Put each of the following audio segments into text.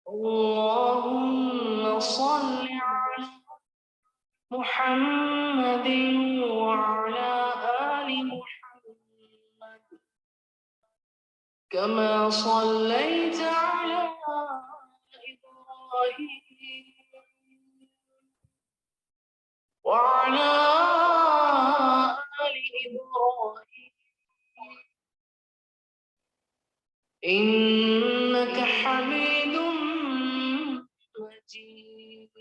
اللهم صل على محمد وعلى آل محمد كما صليت على إبراهيم وعلى آل إبراهيم إنك حميد مجيد.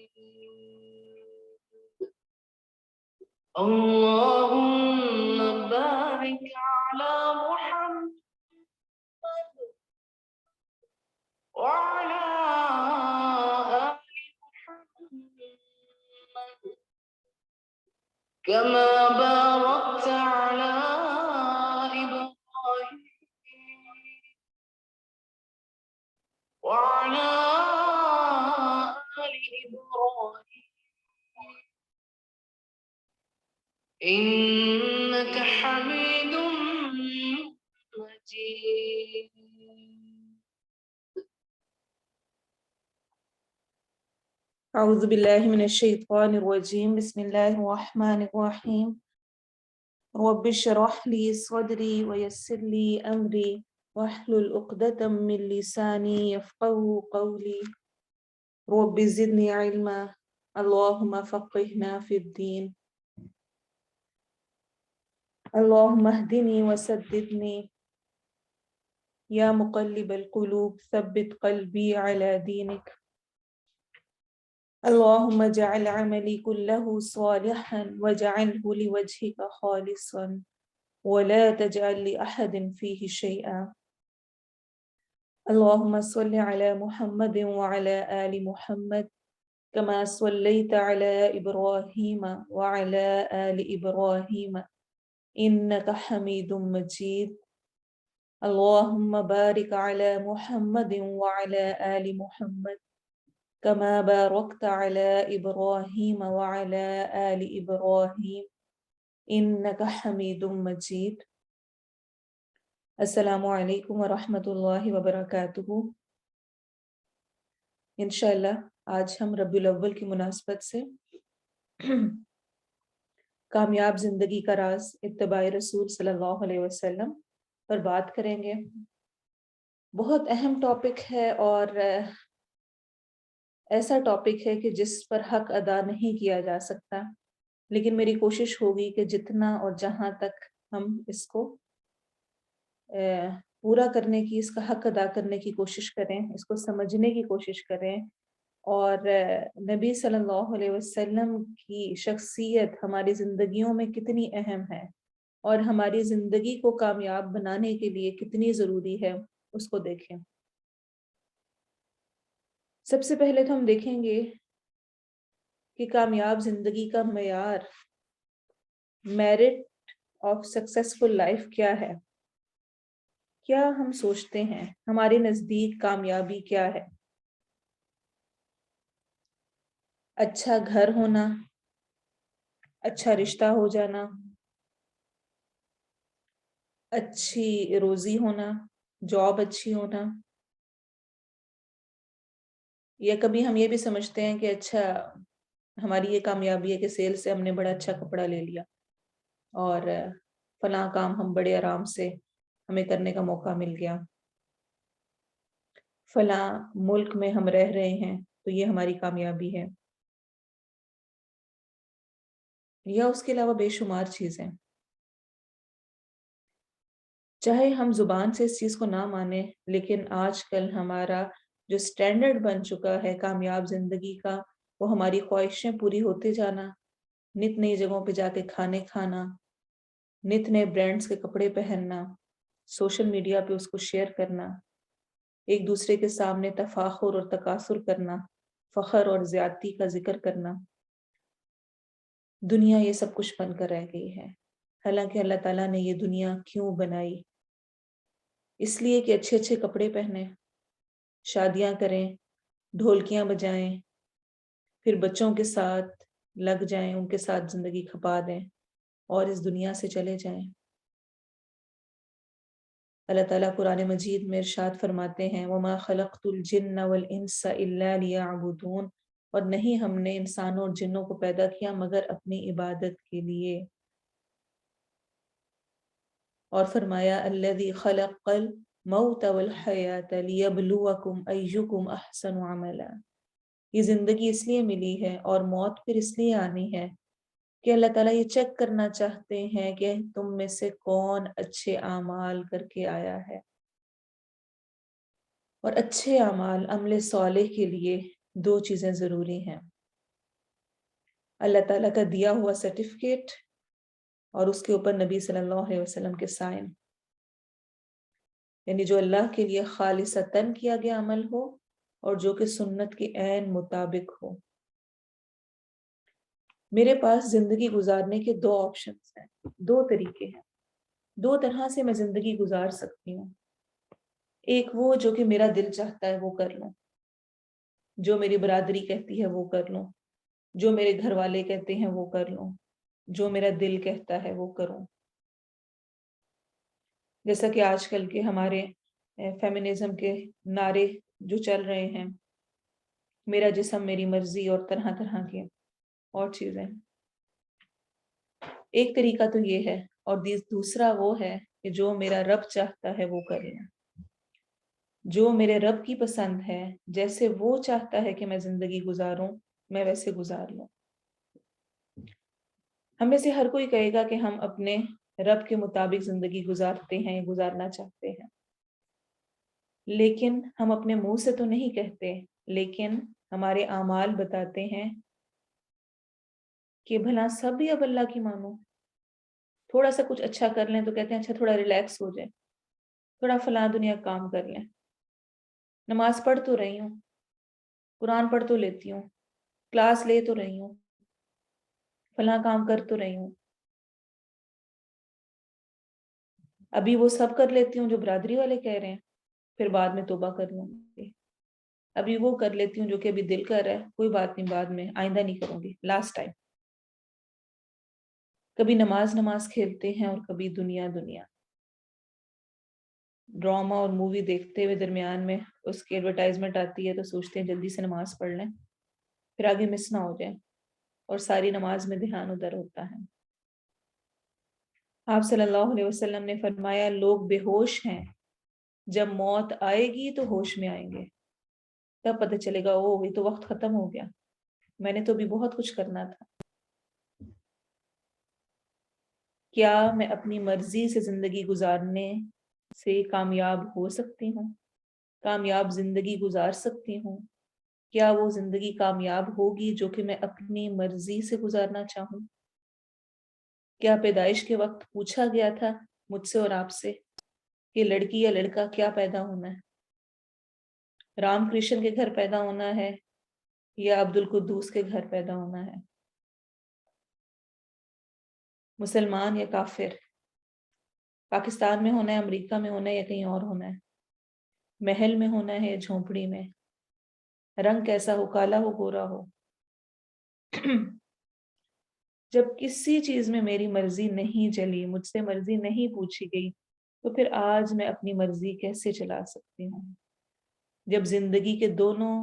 اللهم بارك على محمد وعلى آل محمد كما باركت على إبراهيم وعلى آل إبراهيم إنك حميد مجيد. أعوذ بالله من الشيطان الرجيم. بسم الله الرحمن الرحيم. رب اشرح لي صدري ويسر لي أمري واحلل عقدة من لساني يفقهوا قولي. رب زدني علما اللهم فقهنا في الدين. اللهم اهدني وسددني يا مقلب القلوب ثبت قلبي على دينك. اللهم اجعل عملي كله صالحا واجعله لوجهك خالصا ولا تجعل لأحد فيه شيئا. اللهم صل على محمد وعلى آل محمد كما صليت على إبراهيم وعلى آل إبراهيم إنك حميد مجيد. اللهم بارك على محمد وعلى آل محمد كما باركت على إبراهيم وعلى آل إبراهيم إنك حميد مجيد. السلام علیکم ورحمۃ اللہ وبرکاتہ. انشاءاللہ آج ہم ربیع الاول کی مناسبت سے کامیاب زندگی کا راز اتباع رسول صلی اللہ علیہ وسلم پر بات کریں گے. بہت اہم ٹاپک ہے اور ایسا ٹاپک ہے کہ جس پر حق ادا نہیں کیا جا سکتا، لیکن میری کوشش ہوگی کہ جتنا اور جہاں تک ہم اس کو پورا کرنے کی، اس کا حق ادا کرنے کی کوشش کریں، اس کو سمجھنے کی کوشش کریں، اور نبی صلی اللہ علیہ وسلم کی شخصیت ہماری زندگیوں میں کتنی اہم ہے اور ہماری زندگی کو کامیاب بنانے کے لیے کتنی ضروری ہے اس کو دیکھیں. سب سے پہلے تو ہم دیکھیں گے کہ کامیاب زندگی کا معیار، میرٹ آف سکسیسفل لائف کیا ہے. کیا ہم سوچتے ہیں ہمارے نزدیک کامیابی کیا ہے؟ اچھا گھر ہونا، اچھا رشتہ ہو جانا، اچھی روزی ہونا، جاب اچھی ہونا، یا کبھی ہم یہ بھی سمجھتے ہیں کہ اچھا ہماری یہ کامیابی ہے کہ سیل سے ہم نے بڑا اچھا کپڑا لے لیا اور فلاں کام ہم بڑے آرام سے ہمیں کرنے کا موقع مل گیا، فلاں ملک میں ہم رہ رہے ہیں تو یہ ہماری کامیابی ہے، یا اس کے علاوہ بے شمار چیزیں. چاہے ہم زبان سے اس چیز کو نہ مانیں، لیکن آج کل ہمارا جو سٹینڈرڈ بن چکا ہے کامیاب زندگی کا، وہ ہماری خواہشیں پوری ہوتے جانا، نت نئی جگہوں پہ جا کے کھانے کھانا، نت نئے برانڈز کے کپڑے پہننا، سوشل میڈیا پہ اس کو شیئر کرنا، ایک دوسرے کے سامنے تفاخر اور تکاثر کرنا، فخر اور زیادتی کا ذکر کرنا. دنیا یہ سب کچھ بن کر رہ گئی ہے. حالانکہ اللہ تعالیٰ نے یہ دنیا کیوں بنائی؟ اس لیے کہ اچھے اچھے کپڑے پہنیں، شادیاں کریں، ڈھولکیاں بجائیں، پھر بچوں کے ساتھ لگ جائیں، ان کے ساتھ زندگی کھپا دیں اور اس دنیا سے چلے جائیں. اللہ تعالیٰ قرآن مجید میں ارشاد فرماتے ہیں وَمَا خَلَقْتُ الْجِنَّ وَالْإِنسَ إِلَّا لِيَعْبُدُونَ، اور نہیں ہم نے انسانوں اور جنوں کو پیدا کیا مگر اپنی عبادت کے لیے۔ اور فرمایا الذی خلق الموت والحیات لیبلوکم ایکم احسن عملا، یہ زندگی اس لیے ملی ہے اور موت پھر اس لیے آنی ہے کہ اللہ تعالیٰ یہ چیک کرنا چاہتے ہیں کہ تم میں سے کون اچھے اعمال کر کے آیا ہے۔ اور اچھے اعمال، عمل صالح کے لیے دو چیزیں ضروری ہیں، اللہ تعالیٰ کا دیا ہوا سرٹیفکیٹ اور اس کے اوپر نبی صلی اللہ علیہ وسلم کے سائن، یعنی جو اللہ کے لیے خالصتاً کیا گیا عمل ہو اور جو کہ سنت کے عین مطابق ہو۔ میرے پاس زندگی گزارنے کے دو آپشنز ہیں، دو طریقے ہیں، دو طرح سے میں زندگی گزار سکتی ہوں۔ ایک وہ جو کہ میرا دل چاہتا ہے وہ کر لوں، جو میری برادری کہتی ہے وہ کر لوں، جو میرے گھر والے کہتے ہیں وہ کر لوں، جو میرا دل کہتا ہے وہ کروں۔ جیسا کہ آج کل کے ہمارے فیمنزم کے نعرے جو چل رہے ہیں، میرا جسم میری مرضی اور طرح طرح کے اور چیزیں۔ ایک طریقہ تو یہ ہے، اور دوسرا وہ ہے کہ جو میرا رب چاہتا ہے وہ کر لوں، جو میرے رب کی پسند ہے، جیسے وہ چاہتا ہے کہ میں زندگی گزاروں میں ویسے گزار لوں۔ ہم میں سے ہر کوئی کہے گا کہ ہم اپنے رب کے مطابق زندگی گزارتے ہیں، گزارنا چاہتے ہیں، لیکن ہم اپنے منہ سے تو نہیں کہتے، لیکن ہمارے اعمال بتاتے ہیں کہ بھلا سب بھی اب اللہ کی مانو، تھوڑا سا کچھ اچھا کر لیں تو کہتے ہیں اچھا تھوڑا ریلیکس ہو جائے، تھوڑا فلاں دنیا کام کر لیں، نماز پڑھ تو رہی ہوں، قرآن پڑھ تو لیتی ہوں، کلاس لے تو رہی ہوں، فلاں کام کر تو رہی ہوں، ابھی وہ سب کر لیتی ہوں جو برادری والے کہہ رہے ہیں، پھر بعد میں توبہ کر لوں گی، ابھی وہ کر لیتی ہوں جو کہ ابھی دل کر رہا ہے، کوئی بات نہیں، بعد میں آئندہ نہیں کروں گی، لاسٹ ٹائم۔ کبھی نماز کھیلتے ہیں اور کبھی دنیا ڈرامہ اور مووی دیکھتے ہوئے درمیان میں اس کی ایڈورٹائزمنٹ آتی ہے تو سوچتے ہیں جلدی سے نماز پڑھ لیں پھر آگے مس نہ ہو جائے، اور ساری نماز میں دھیان ادھر ہوتا ہے۔ آپ صلی اللہ علیہ وسلم نے فرمایا لوگ بے ہوش ہیں، جب موت آئے گی تو ہوش میں آئیں گے، تب پتہ چلے گا او یہ تو وقت ختم ہو گیا، میں نے تو بھی بہت کچھ کرنا تھا۔ کیا میں اپنی مرضی سے زندگی گزارنے سے کامیاب ہو سکتی ہوں؟ کامیاب زندگی گزار سکتی ہوں؟ کیا وہ زندگی کامیاب ہوگی جو کہ میں اپنی مرضی سے گزارنا چاہوں؟ کیا پیدائش کے وقت پوچھا گیا تھا مجھ سے اور آپ سے کہ لڑکی یا لڑکا کیا پیدا ہونا ہے؟ رام کرشن کے گھر پیدا ہونا ہے یا عبد القدوس کے گھر پیدا ہونا ہے؟ مسلمان یا کافر؟ پاکستان میں ہونا ہے، امریکہ میں ہونا ہے یا کہیں اور ہونا ہے؟ محل میں ہونا ہے یا جھونپڑی میں؟ رنگ کیسا ہو، کالا ہو گورا ہو؟ جب کسی چیز میں میری مرضی نہیں چلی، مجھ سے مرضی نہیں پوچھی گئی، تو پھر آج میں اپنی مرضی کیسے چلا سکتی ہوں جب زندگی کے دونوں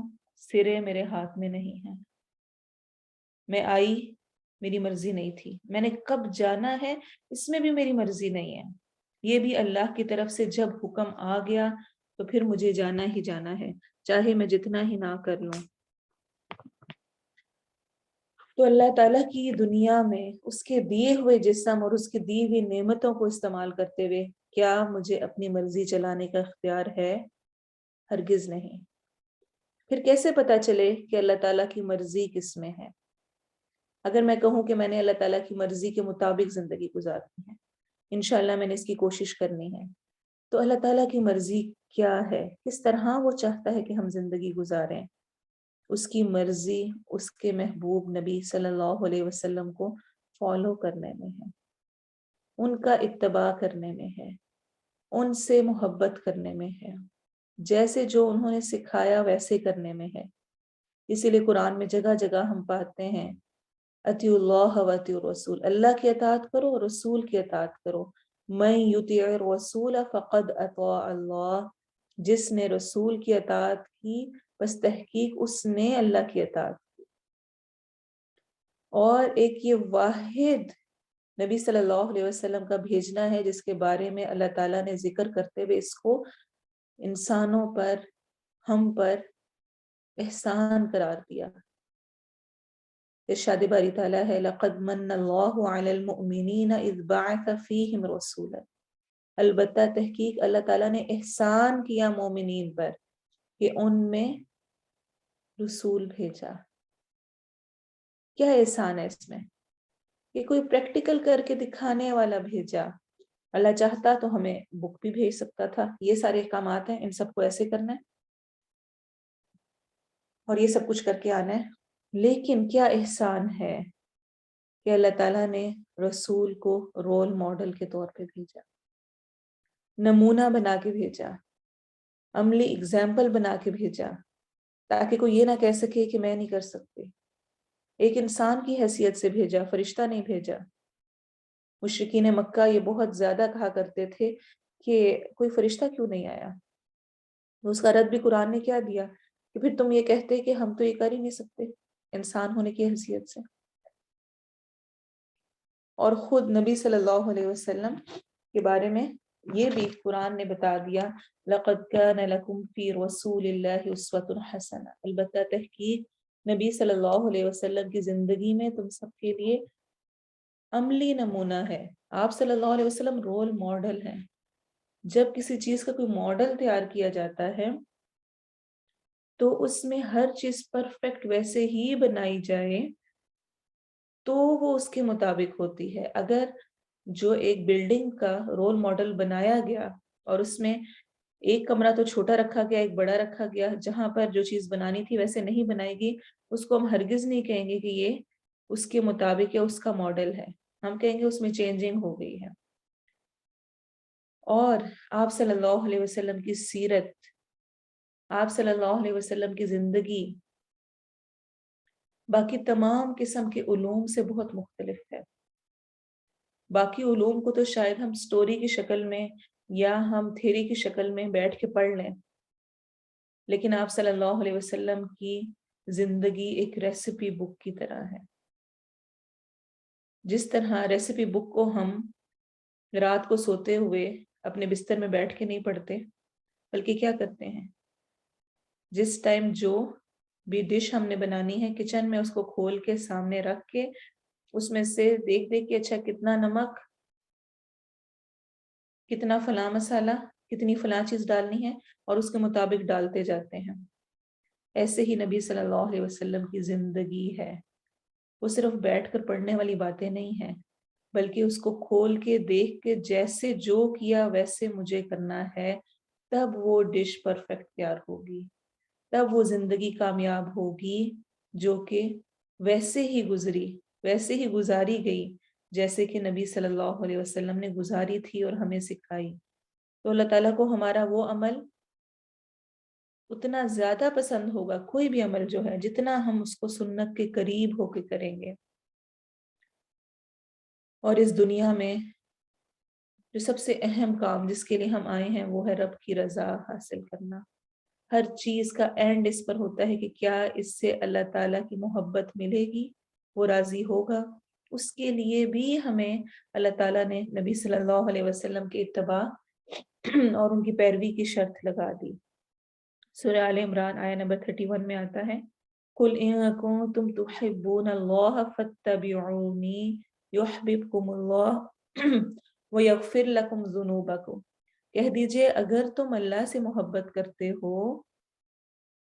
سرے میرے ہاتھ میں نہیں ہیں؟ میں آئی، میری مرضی نہیں تھی، میں نے کب جانا ہے اس میں بھی میری مرضی نہیں ہے، یہ بھی اللہ کی طرف سے جب حکم آ گیا تو پھر مجھے جانا ہی جانا ہے، چاہے میں جتنا ہی نہ کر لوں۔ تو اللہ تعالیٰ کی دنیا میں اس کے دیے ہوئے جسم اور اس کی دی ہوئی نعمتوں کو استعمال کرتے ہوئے کیا مجھے اپنی مرضی چلانے کا اختیار ہے؟ ہرگز نہیں۔ پھر کیسے پتا چلے کہ اللہ تعالیٰ کی مرضی کس میں ہے؟ اگر میں کہوں کہ میں نے اللہ تعالیٰ کی مرضی کے مطابق زندگی گزارنی ہے، انشاءاللہ میں نے اس کی کوشش کرنی ہے، تو اللہ تعالیٰ کی مرضی کیا ہے؟ کس طرح وہ چاہتا ہے کہ ہم زندگی گزاریں؟ اس کی مرضی اس کے محبوب نبی صلی اللہ علیہ وسلم کو فالو کرنے میں ہے، ان کا اتباع کرنے میں ہے، ان سے محبت کرنے میں ہے، جیسے جو انہوں نے سکھایا ویسے کرنے میں ہے۔ اسی لیے قرآن میں جگہ جگہ ہم پاتے ہیں اطیعوا اللہ و اطیعوا الرسول، اللہ کی اطاعت کرو اور رسول کی اطاعت کرو۔ من یطیع الرسول فقد اطاع اللہ، جس نے رسول کی اطاعت کی بس تحقیق اس نے اللہ کی اطاعت کی۔ اور ایک یہ واحد نبی صلی اللہ علیہ وسلم کا بھیجنا ہے جس کے بارے میں اللہ تعالیٰ نے ذکر کرتے ہوئے اس کو انسانوں پر، ہم پر احسان قرار دیا۔ ارشاد باری تعالیٰ ہے لَقَدْ مَنَّ اللَّهُ عَلَى الْمُؤْمِنِينَ إِذْ بَعَثَ فِيهِمْ رَسُولًا، البتہ تحقیق اللہ تعالیٰ نے احسان کیا مومنین پر کہ ان میں رسول بھیجا۔ کیا احسان ہے اس میں؟ کہ کوئی پریکٹیکل کر کے دکھانے والا بھیجا۔ اللہ چاہتا تو ہمیں بک بھی بھیج سکتا تھا، یہ سارے احکامات ہیں، ان سب کو ایسے کرنا ہے اور یہ سب کچھ کر کے آنا ہے۔ لیکن کیا احسان ہے کہ اللہ تعالیٰ نے رسول کو رول ماڈل کے طور پہ بھیجا، نمونہ بنا کے بھیجا، عملی اگزامپل بنا کے بھیجا، تاکہ کوئی یہ نہ کہہ سکے کہ میں نہیں کر سکتی۔ ایک انسان کی حیثیت سے بھیجا، فرشتہ نہیں بھیجا۔ مشرکین مکہ یہ بہت زیادہ کہا کرتے تھے کہ کوئی فرشتہ کیوں نہیں آیا؟ اس کا رد بھی قرآن نے کیا دیا کہ پھر تم یہ کہتے کہ ہم تو یہ کر ہی نہیں سکتے انسان ہونے کی حیثیت سے۔ اور خود نبی صلی اللہ علیہ وسلم کے بارے میں یہ بھی قرآن نے بتا دیا لَقَدْ كَانَ لَكُمْ فِي رَسُولِ اللَّهِ أُسْوَةٌ حَسَنَةٌ، البتہ تحقیق نبی صلی اللہ علیہ وسلم کی زندگی میں تم سب کے لیے عملی نمونہ ہے۔ آپ صلی اللہ علیہ وسلم رول ماڈل ہیں۔ جب کسی چیز کا کوئی ماڈل تیار کیا جاتا ہے تو اس میں ہر چیز پرفیکٹ ویسے ہی بنائی جائے تو وہ اس کے مطابق ہوتی ہے۔ اگر جو ایک بلڈنگ کا رول ماڈل بنایا گیا اور اس میں ایک کمرہ تو چھوٹا رکھا گیا، ایک بڑا رکھا گیا، جہاں پر جو چیز بنانی تھی ویسے نہیں بنائے گی، اس کو ہم ہرگز نہیں کہیں گے کہ یہ اس کے مطابق یا اس کا ماڈل ہے، ہم کہیں گے اس میں چینجنگ ہو گئی ہے۔ اور آپ صلی اللہ علیہ وسلم کی سیرت، آپ صلی اللہ علیہ وسلم کی زندگی باقی تمام قسم کے علوم سے بہت مختلف ہے۔ باقی علوم کو تو شاید ہم سٹوری کی شکل میں یا ہم تھیری کی شکل میں بیٹھ کے پڑھ لیں، لیکن آپ صلی اللہ علیہ وسلم کی زندگی ایک ریسیپی بک کی طرح ہے۔ جس طرح ریسیپی بک کو ہم رات کو سوتے ہوئے اپنے بستر میں بیٹھ کے نہیں پڑھتے، بلکہ کیا کرتے ہیں، جس ٹائم جو بھی ڈش ہم نے بنانی ہے کچن میں اس کو کھول کے سامنے رکھ کے اس میں سے دیکھ دیکھ کے اچھا کتنا نمک، کتنا فلاں مسالہ، کتنی فلاں چیز ڈالنی ہے اور اس کے مطابق ڈالتے جاتے ہیں۔ ایسے ہی نبی صلی اللہ علیہ وسلم کی زندگی ہے۔ وہ صرف بیٹھ کر پڑھنے والی باتیں نہیں ہیں، بلکہ اس کو کھول کے دیکھ کے جیسے جو کیا ویسے مجھے کرنا ہے، تب وہ ڈش پرفیکٹ تیار ہوگی، تب وہ زندگی کامیاب ہوگی جو کہ ویسے ہی گزری، ویسے ہی گزاری گئی جیسے کہ نبی صلی اللہ علیہ وسلم نے گزاری تھی اور ہمیں سکھائی۔ تو اللہ تعالیٰ کو ہمارا وہ عمل اتنا زیادہ پسند ہوگا، کوئی بھی عمل جو ہے، جتنا ہم اس کو سنت کے قریب ہو کے کریں گے۔ اور اس دنیا میں جو سب سے اہم کام جس کے لیے ہم آئے ہیں وہ ہے رب کی رضا حاصل کرنا۔ ہر چیز کا اینڈ اس پر ہوتا ہے کہ کیا اس سے اللہ تعالیٰ کی محبت ملے گی، وہ راضی ہوگا۔ اس کے لیے بھی ہمیں اللہ تعالیٰ نے نبی صلی اللہ علیہ وسلم کے اتباع اور ان کی پیروی کی شرط لگا دی۔ سورہ آل عمران آیہ نمبر 31 میں آتا ہے قُلْ إِن كُنتُمْ تُحِبُّونَ اللَّهَ فَاتَّبِعُونِي يُحْبِبْكُمُ اللَّهُ وَيَغْفِرْ لَكُمْ ذُنُوبَكُمْ، کہہ دیجئے اگر تم اللہ سے محبت کرتے ہو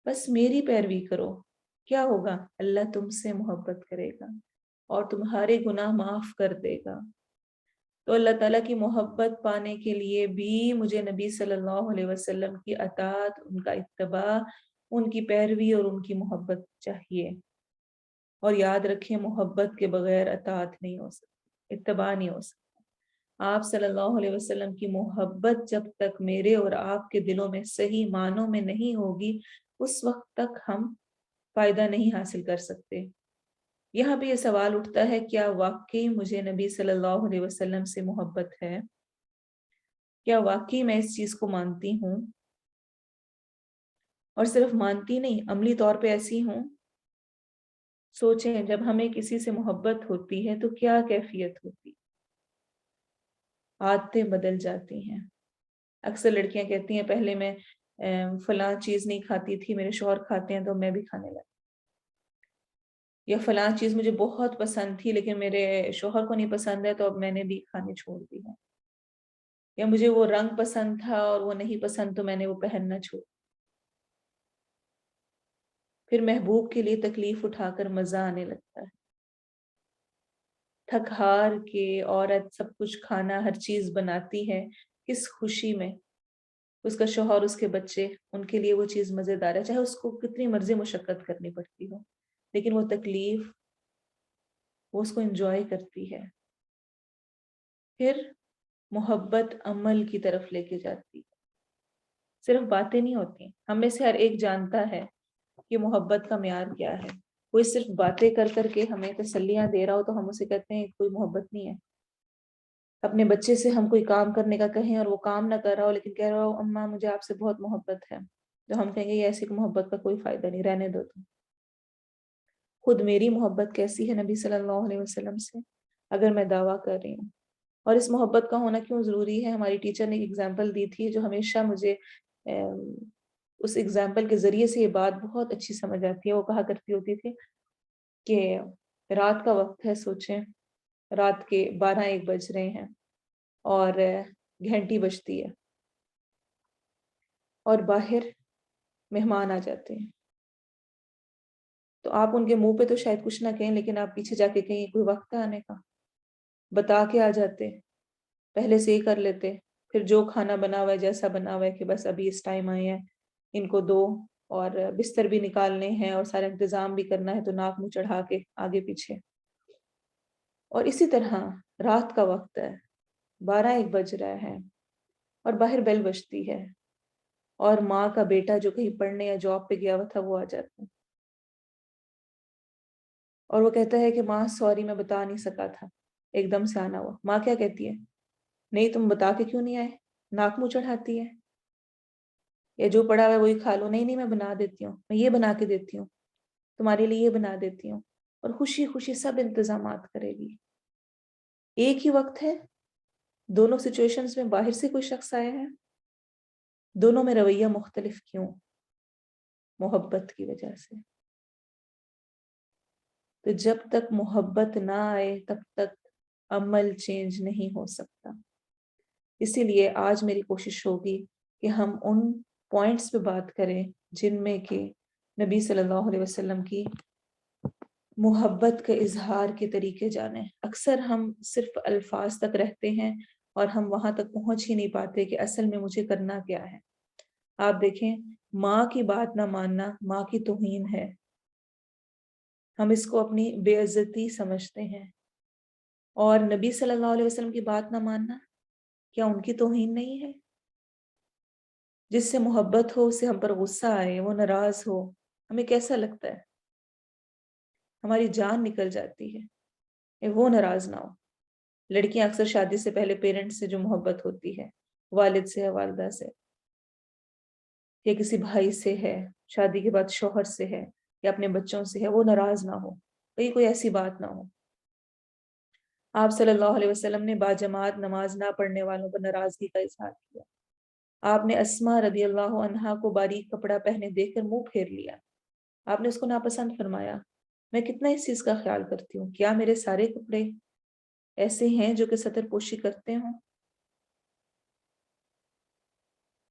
بس میری پیروی کرو، کیا ہوگا؟ اللہ تم سے محبت کرے گا اور تمہارے گناہ معاف کر دے گا۔ تو اللہ تعالیٰ کی محبت پانے کے لیے بھی مجھے نبی صلی اللہ علیہ وسلم کی اطاعت، ان کا اتباع، ان کی پیروی اور ان کی محبت چاہیے۔ اور یاد رکھیں محبت کے بغیر اطاعت نہیں ہو سکتی، اتباع نہیں ہو سکتا۔ آپ صلی اللہ علیہ وسلم کی محبت جب تک میرے اور آپ کے دلوں میں صحیح معنوں میں نہیں ہوگی اس وقت تک ہم فائدہ نہیں حاصل کر سکتے۔ یہاں پہ یہ سوال اٹھتا ہے کیا واقعی مجھے نبی صلی اللہ علیہ وسلم سے محبت ہے؟ کیا واقعی میں اس چیز کو مانتی ہوں؟ اور صرف مانتی نہیں، عملی طور پہ ایسی ہوں؟ سوچیں جب ہمیں کسی سے محبت ہوتی ہے تو کیا کیفیت ہوتی، عادتیں بدل جاتی ہیں۔ اکثر لڑکیاں کہتی ہیں پہلے میں فلاں چیز نہیں کھاتی تھی، میرے شوہر کھاتے ہیں تو میں بھی کھانے لگی، یا فلاں چیز مجھے بہت پسند تھی لیکن میرے شوہر کو نہیں پسند ہے تو اب میں نے بھی کھانے چھوڑ دی ہے، یا مجھے وہ رنگ پسند تھا اور وہ نہیں پسند تو میں نے وہ پہننا چھوڑ۔ پھر محبوب کے لیے تکلیف اٹھا کر مزہ آنے لگتا ہے، تھک ہار کے عورت سب کچھ کھانا ہر چیز بناتی ہے کس خوشی میں، اس کا شوہر اس کے بچے ان کے لیے وہ چیز مزیدار ہے، چاہے اس کو کتنی مرضی مشقت کرنی پڑتی ہو، لیکن وہ تکلیف وہ اس کو انجوائے کرتی ہے۔ پھر محبت عمل کی طرف لے کے جاتی ہے، صرف باتیں نہیں ہوتی، ہم میں سے ہر ایک جانتا ہے کہ محبت کا معیار کیا ہے۔ کوئی صرف باتیں کر کر کے ہمیں تسلیاں دے رہا ہو تو ہم اسے کہتے ہیں کوئی محبت نہیں ہے۔ اپنے بچے سے ہم کوئی کام کرنے کا کہیں اور وہ کام نہ کر رہا ہو لیکن کہہ رہا ہو اماں مجھے آپ سے بہت محبت ہے، تو ہم کہیں گے یہ ایسی محبت کا کوئی فائدہ نہیں، رہنے دو تم۔ خود میری محبت کیسی ہے نبی صلی اللہ علیہ وسلم سے، اگر میں دعویٰ کر رہی ہوں، اور اس محبت کا ہونا کیوں ضروری ہے؟ ہماری ٹیچر نے ایک ایگزامپل دی تھی جو ہمیشہ مجھے اس ایگزامپل کے ذریعے سے یہ بات بہت اچھی سمجھ آتی ہے۔ وہ کہا کرتی ہوتی تھی کہ رات کا وقت ہے، سوچیں رات کے 12-1 بج رہے ہیں اور گھنٹی بجتی ہے اور باہر مہمان آ جاتے ہیں، تو آپ ان کے منہ پہ تو شاید کچھ نہ کہیں لیکن آپ پیچھے جا کے کہیں کوئی وقت ہے آنے کا، بتا کے آ جاتے، پہلے سے ہی کر لیتے، پھر جو کھانا بنا ہوا ہے جیسا بنا ہوا ہے کہ بس ابھی اس ٹائم آئے ہیں ان کو دو، اور بستر بھی نکالنے ہیں اور سارا انتظام بھی کرنا ہے تو ناک منہ چڑھا کے آگے پیچھے۔ اور اسی طرح رات کا وقت ہے، 12-1 بج رہا ہے اور باہر بیل بجتی ہے اور ماں کا بیٹا جو کہیں پڑھنے یا جاب پہ گیا ہوا تھا وہ آ جاتا ہے اور وہ کہتا ہے کہ ماں سوری میں بتا نہیں سکا تھا، ایک دم سے آنا ہوا۔ ماں کیا کہتی ہے؟ نہیں تم بتا کے کیوں نہیں آئے؟ ناک منہ چڑھاتی ہے، یا جو پڑا ہوا ہے وہی کھا لو، نہیں میں بنا دیتی ہوں، میں یہ بنا کے دیتی ہوں، تمہارے لیے یہ بنا دیتی ہوں، اور خوشی خوشی سب انتظامات کرے گی۔ ایک ہی وقت ہے، دونوں سچویشنز میں باہر سے کوئی شخص آیا ہے، دونوں میں رویہ مختلف کیوں؟ محبت کی وجہ سے۔ تو جب تک محبت نہ آئے تب تک عمل چینج نہیں ہو سکتا۔ اسی لیے آج میری کوشش ہوگی کہ ہم ان پوائنٹس پہ بات کریں جن میں کہ نبی صلی اللہ علیہ وسلم کی محبت کے اظہار کے طریقے جانیں۔ اکثر ہم صرف الفاظ تک رہتے ہیں اور ہم وہاں تک پہنچ ہی نہیں پاتے کہ اصل میں مجھے کرنا کیا ہے۔ آپ دیکھیں، ماں کی بات نہ ماننا ماں کی توہین ہے، ہم اس کو اپنی بے عزتی سمجھتے ہیں، اور نبی صلی اللہ علیہ وسلم کی بات نہ ماننا کیا ان کی توہین نہیں ہے؟ جس سے محبت ہو، اس سے ہم پر غصہ آئے، وہ ناراض ہو، ہمیں کیسا لگتا ہے؟ ہماری جان نکل جاتی ہے کہ وہ ناراض نہ ہو۔ لڑکیاں اکثر شادی سے پہلے پیرنٹس سے جو محبت ہوتی ہے، والد سے ہے، والدہ سے، یا کسی بھائی سے ہے، شادی کے بعد شوہر سے ہے یا اپنے بچوں سے ہے، وہ ناراض نہ ہو، کہیں کوئی ایسی بات نہ ہو۔ آپ صلی اللہ علیہ وسلم نے باجماعت نماز نہ پڑھنے والوں پر ناراضگی کا اظہار کیا۔ آپ نے اسماء رضی اللہ عنہا کو باریک کپڑا پہنے دیکھ کر منہ پھیر لیا، آپ نے اس کو ناپسند فرمایا۔ میں کتنا اس چیز کا خیال کرتی ہوں، کیا میرے سارے کپڑے ایسے ہیں جو کہ سطر پوشی کرتے ہوں؟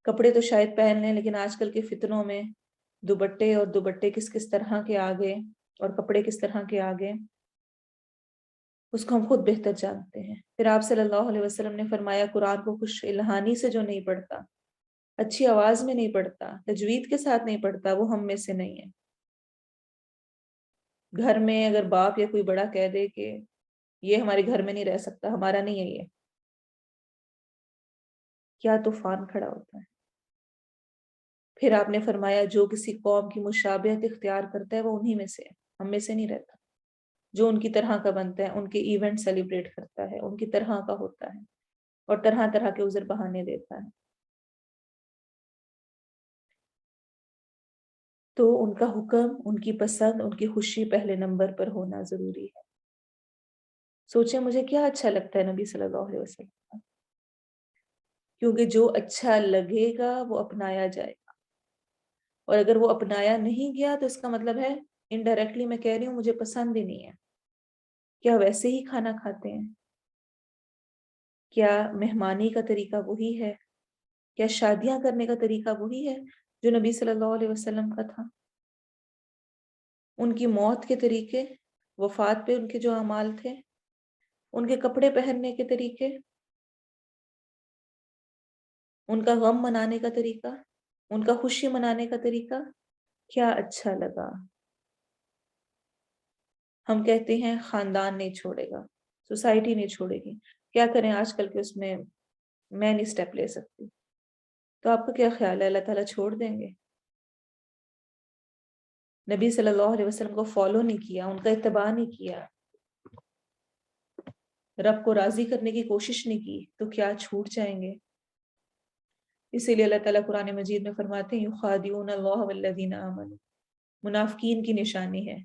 کپڑے تو شاید پہن لیں لیکن آج کل کے فتنوں میں دوپٹے، اور دوپٹے کس کس طرح کے آگے اور کپڑے کس طرح کے آگے، اس کو ہم خود بہتر جانتے ہیں۔ پھر آپ صلی اللہ علیہ وسلم نے فرمایا قرآن کو خوش الہانی سے جو نہیں پڑھتا، اچھی آواز میں نہیں پڑھتا، تجوید کے ساتھ نہیں پڑھتا، وہ ہم میں سے نہیں ہے۔ گھر میں اگر باپ یا کوئی بڑا کہہ دے کہ یہ ہمارے گھر میں نہیں رہ سکتا، ہمارا نہیں ہے، یہ کیا طوفان کھڑا ہوتا ہے۔ پھر آپ نے فرمایا جو کسی قوم کی مشابہت اختیار کرتا ہے وہ انہی میں سے ہے، ہم میں سے نہیں رہتا۔ جو ان کی طرح کا بنتا ہے، ان کے ایونٹ سیلیبریٹ کرتا ہے، ان کی طرح کا ہوتا ہے، اور طرح طرح کے عذر بہانے دیتا ہے. تو ان کا حکم، ان کی پسند، ان کی خوشی پہلے نمبر پر ہونا ضروری ہے. سوچیں مجھے کیا اچھا لگتا ہے نبی صلی اللہ علیہ وسلم کا، کیونکہ جو اچھا لگے گا وہ اپنایا جائے گا، اور اگر وہ اپنایا نہیں گیا تو اس کا مطلب ہے انڈائریکٹلی میں کہہ رہی ہوں مجھے پسند ہی نہیں ہے. کیا ویسے ہی کھانا کھاتے ہیں؟ کیا مہمانی کا طریقہ وہی ہے؟ کیا شادیاں کرنے کا طریقہ وہی ہے جو نبی صلی اللہ علیہ وسلم کا تھا؟ ان کی موت کے طریقے، وفات پہ ان کے جو اعمال تھے، ان کے کپڑے پہننے کے طریقے، ان کا غم منانے کا طریقہ، ان کا خوشی منانے کا طریقہ کیا اچھا لگا. ہم کہتے ہیں خاندان نہیں چھوڑے گا، سوسائٹی نہیں چھوڑے گی. کیا کریں آج کل کے اس میں نہیں سٹیپ لے سکتی. تو آپ کا کیا خیال ہے، اللہ تعالیٰ چھوڑ دیں گے؟ نبی صلی اللہ علیہ وسلم کو فالو نہیں کیا، ان کا اتباع نہیں کیا، رب کو راضی کرنے کی کوشش نہیں کی تو کیا چھوٹ جائیں گے؟ اسی لیے اللہ تعالیٰ قرآن مجید میں فرماتے ہیں یخادعون اللہ والذین آمنوا، منافقین کی نشانی ہے،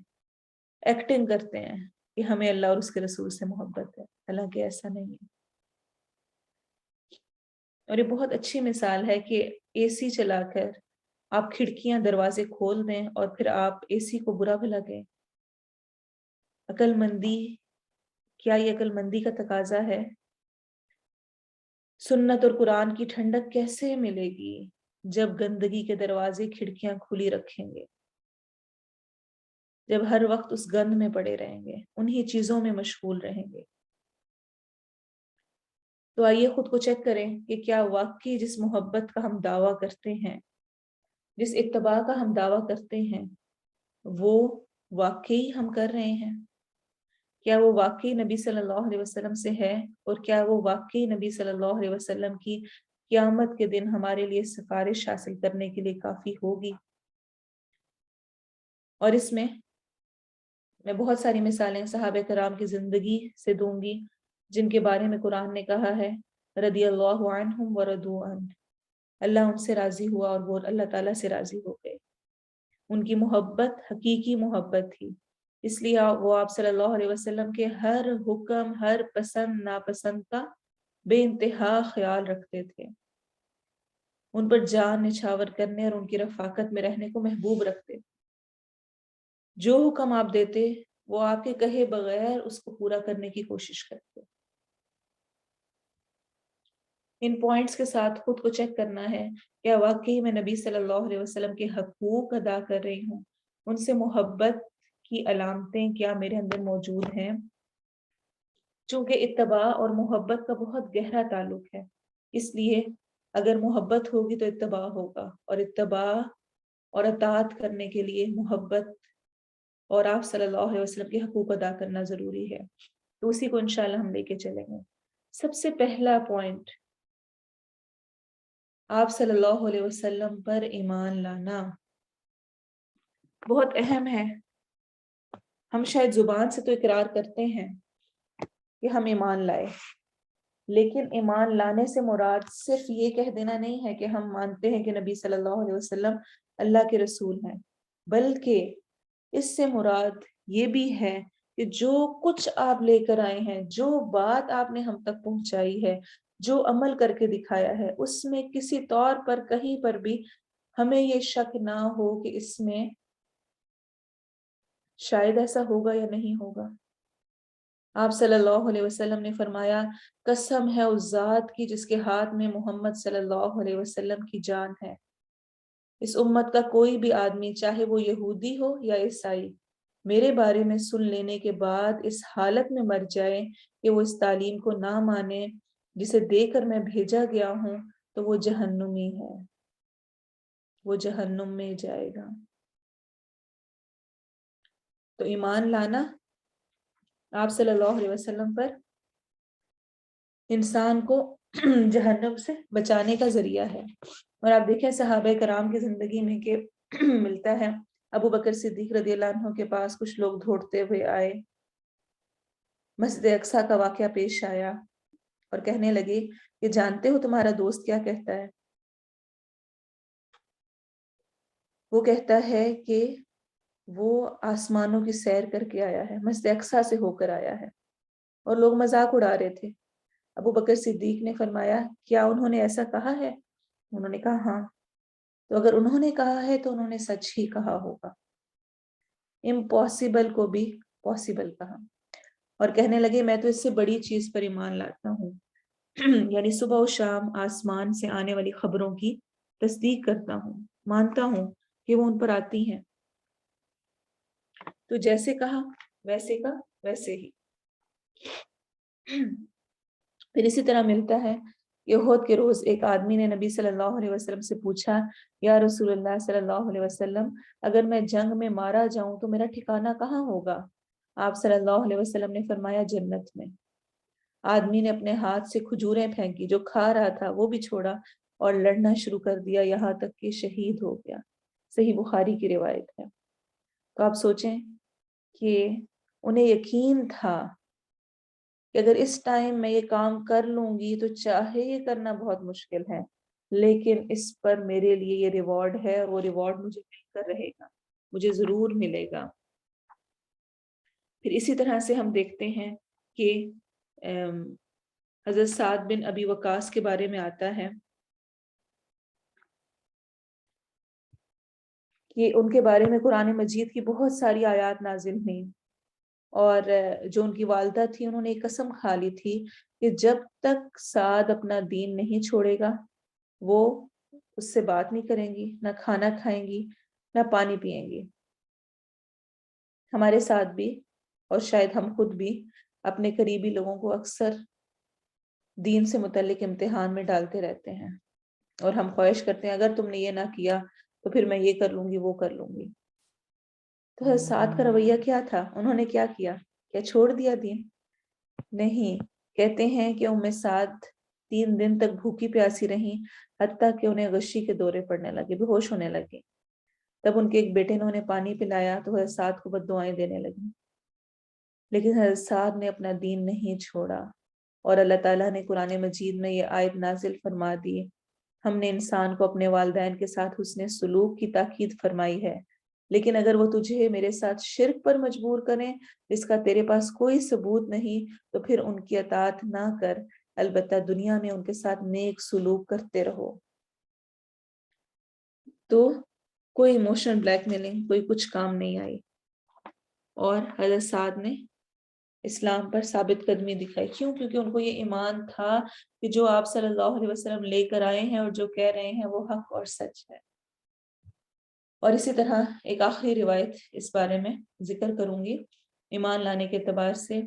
ایکٹنگ کرتے ہیں کہ ہمیں اللہ اور اس کے رسول سے محبت ہے، حالانکہ ایسا نہیں ہے. اور یہ بہت اچھی مثال ہے کہ اے سی چلا کر آپ کھڑکیاں دروازے کھول دیں اور پھر آپ اے سی کو برا بھلا کہیں. عقل مندی، کیا یہ عقل مندی کا تقاضا ہے؟ سنت اور قرآن کی ٹھنڈک کیسے ملے گی جب گندگی کے دروازے کھڑکیاں کھلی رکھیں گے، جب ہر وقت اس گند میں پڑے رہیں گے، انہی چیزوں میں مشغول رہیں گے. تو آئیے خود کو چیک کریں کہ کیا واقعی جس محبت کا ہم دعویٰ کرتے ہیں، جس اتباع کا ہم دعویٰ کرتے ہیں، وہ واقعی ہم کر رہے ہیں. کیا وہ واقعی نبی صلی اللہ علیہ وسلم سے ہے، اور کیا وہ واقعی نبی صلی اللہ علیہ وسلم کی قیامت کے دن ہمارے لیے سفارش حاصل کرنے کے لیے کافی ہوگی؟ اور اس میں بہت ساری مثالیں صحابہ کرام کی زندگی سے دوں گی جن کے بارے میں قرآن نے کہا ہے رضی اللہ عنہم ورضوا عنہ، اللہ ان سے راضی ہوا اور وہ اللہ تعالیٰ سے راضی ہو گئے. ان کی محبت حقیقی محبت تھی، اس لیے وہ آپ صلی اللہ علیہ وسلم کے ہر حکم، ہر پسند ناپسند کا بے انتہا خیال رکھتے تھے، ان پر جان نچھاور کرنے اور ان کی رفاقت میں رہنے کو محبوب رکھتے. جو حکم آپ دیتے وہ آپ کے کہے بغیر اس کو پورا کرنے کی کوشش کرتے. ان پوائنٹس کے ساتھ خود کو چیک کرنا ہے کیا واقعی میں نبی صلی اللہ علیہ وسلم کے حقوق ادا کر رہی ہوں، ان سے محبت کی علامتیں کیا میرے اندر موجود ہیں. چونکہ اتباع اور محبت کا بہت گہرا تعلق ہے، اس لیے اگر محبت ہوگی تو اتباع ہوگا، اور اتباع اور اطاعت کرنے کے لیے محبت اور آپ صلی اللہ علیہ وسلم کے حقوق ادا کرنا ضروری ہے. تو اسی کو انشاءاللہ ہم لے کے چلیں گے. سب سے پہلا پوائنٹ، آپ صلی اللہ علیہ وسلم پر ایمان لانا بہت اہم ہے. ہم شاید زبان سے تو اقرار کرتے ہیں کہ ہم ایمان لائے، لیکن ایمان لانے سے مراد صرف یہ کہہ دینا نہیں ہے کہ ہم مانتے ہیں کہ نبی صلی اللہ علیہ وسلم اللہ کے رسول ہیں، بلکہ اس سے مراد یہ بھی ہے کہ جو کچھ آپ لے کر آئے ہیں، جو بات آپ نے ہم تک پہنچائی ہے، جو عمل کر کے دکھایا ہے، اس میں کسی طور پر کہیں پر بھی ہمیں یہ شک نہ ہو کہ اس میں شاید ایسا ہوگا یا نہیں ہوگا. آپ صلی اللہ علیہ وسلم نے فرمایا قسم ہے اس ذات کی جس کے ہاتھ میں محمد صلی اللہ علیہ وسلم کی جان ہے، اس امت کا کوئی بھی آدمی چاہے وہ یہودی ہو یا عیسائی میرے بارے میں سن لینے کے بعد اس حالت میں مر جائے کہ وہ اس تعلیم کو نہ مانے جسے دے کر میں بھیجا گیا ہوں تو وہ جہنمی ہے، وہ جہنم میں جائے گا. تو ایمان لانا آپ صلی اللہ علیہ وسلم پر انسان کو جہنم سے بچانے کا ذریعہ ہے. اور آپ دیکھیں صحابہ کرام کی زندگی میں کہ ملتا ہے ابو بکر صدیق رضی اللہ عنہ کے پاس کچھ لوگ دوڑتے ہوئے آئے، مسجد اقصی کا واقعہ پیش آیا، اور کہنے لگے کہ جانتے ہو تمہارا دوست کیا کہتا ہے؟ وہ کہتا ہے کہ وہ آسمانوں کی سیر کر کے آیا ہے، مسجد اقصیٰ سے ہو کر آیا ہے، اور لوگ مذاق اڑا رہے تھے۔ ابو بکر صدیق نے فرمایا کیا انہوں نے ایسا کہا ہے؟ انہوں نے کہا ہاں۔ تو اگر انہوں نے کہا ہے تو انہوں نے سچ ہی کہا ہوگا۔ امپاسبل کو بھی پاسبل کہا، اور کہنے لگے میں تو اس سے بڑی چیز پر ایمان لاتا ہوں، یعنی صبح و شام آسمان سے آنے والی خبروں کی تصدیق کرتا ہوں، مانتا ہوں کہ وہ ان پر آتی ہیں۔ تو جیسے کہا ویسے کا ویسے ہی۔ پھر اسی طرح ملتا ہے کہ احد کے روز ایک آدمی نے نبی صلی اللہ علیہ وسلم سے پوچھا یا رسول اللہ صلی اللہ علیہ وسلم اگر میں جنگ میں مارا جاؤں تو میرا ٹھکانہ کہاں ہوگا؟ آپ صلی اللہ علیہ وسلم نے فرمایا جنت میں۔ آدمی نے اپنے ہاتھ سے کھجوریں پھینکی، جو کھا رہا تھا وہ بھی چھوڑا اور لڑنا شروع کر دیا یہاں تک کہ شہید ہو گیا۔ صحیح بخاری کی روایت ہے۔ تو آپ سوچیں کہ انہیں یقین تھا کہ اگر اس ٹائم میں یہ کام کر لوں گی تو چاہے یہ کرنا بہت مشکل ہے لیکن اس پر میرے لیے یہ ریوارڈ ہے، اور وہ ریوارڈ مجھے مل کر رہے گا، مجھے ضرور ملے گا۔ پھر اسی طرح سے ہم دیکھتے ہیں کہ حضرت سعد بن ابی وقاص کے بارے میں آتا ہے کہ ان کے بارے میں قرآن مجید کی بہت ساری آیات نازل ہوئیں، اور جو ان کی والدہ تھی انہوں نے ایک قسم کھا لی تھی کہ جب تک سعد اپنا دین نہیں چھوڑے گا وہ اس سے بات نہیں کریں گی، نہ کھانا کھائیں گی، نہ پانی پئیں گی۔ ہمارے ساتھ بھی، اور شاید ہم خود بھی اپنے قریبی لوگوں کو اکثر دین سے متعلق امتحان میں ڈالتے رہتے ہیں، اور ہم خواہش کرتے ہیں اگر تم نے یہ نہ کیا تو پھر میں یہ کر لوں گی وہ کر لوں گی۔ تو حضرت سعد کا رویہ کیا تھا؟ انہوں نے کیا کیا؟ کیا چھوڑ دیا دین؟ نہیں۔ کہتے ہیں کہ ام سعد 3 دن تک بھوکی پیاسی رہیں، حتیٰ کہ انہیں غشی کے دورے پڑنے لگے، بے ہوش ہونے لگے۔ تب ان کے ایک بیٹے نے انہیں پانی پلایا تو حضرت سعد کو بد دعائیں دینے لگی، لیکن حضرت سعد نے اپنا دین نہیں چھوڑا، اور اللہ تعالیٰ نے قرآن مجید میں یہ آیت نازل فرما دی، ہم نے انسان کو اپنے والدین کے ساتھ حسن سلوک کی تاکید فرمائی ہے، لیکن اگر وہ تجھے میرے ساتھ شرک پر مجبور کریں جس کا تیرے پاس کوئی ثبوت نہیں تو پھر ان کی اطاعت نہ کر، البتہ دنیا میں ان کے ساتھ نیک سلوک کرتے رہو۔ تو کوئی ایموشنل بلیک میلنگ، کوئی کچھ کام نہیں آئی، اور حضرت سعد نے اسلام پر ثابت قدمی دکھائی۔ کیوں؟ کیونکہ ان کو یہ ایمان تھا کہ جو آپ صلی اللہ علیہ وسلم لے کر آئے ہیں اور جو کہہ رہے ہیں وہ حق اور سچ ہے۔ اور اسی طرح ایک آخری روایت اس بارے میں ذکر کروں گی ایمان لانے کے اعتبار سے،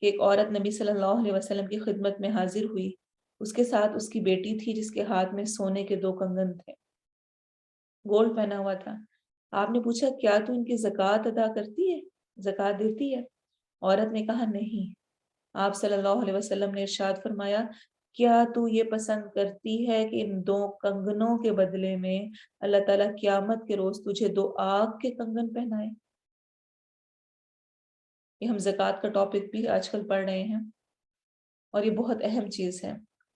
کہ ایک عورت نبی صلی اللہ علیہ وسلم کی خدمت میں حاضر ہوئی، اس کے ساتھ اس کی بیٹی تھی جس کے ہاتھ میں سونے کے 2 کنگن تھے، گولڈ پہنا ہوا تھا۔ آپ نے پوچھا کیا تو ان کی زکوٰۃ ادا کرتی ہے، زکوٰۃ دیتی ہے؟ عورت نے کہا نہیں۔ آپ صلی اللہ علیہ وسلم نے ارشاد فرمایا کیا تو یہ پسند کرتی ہے کہ ان 2 کنگنوں کے بدلے میں اللہ تعالیٰ قیامت کے روز تجھے 2 آگ کے کنگن پہنائے؟ یہ ہم زکوٰۃ کا ٹاپک بھی آج کل پڑھ رہے ہیں، اور یہ بہت اہم چیز ہے۔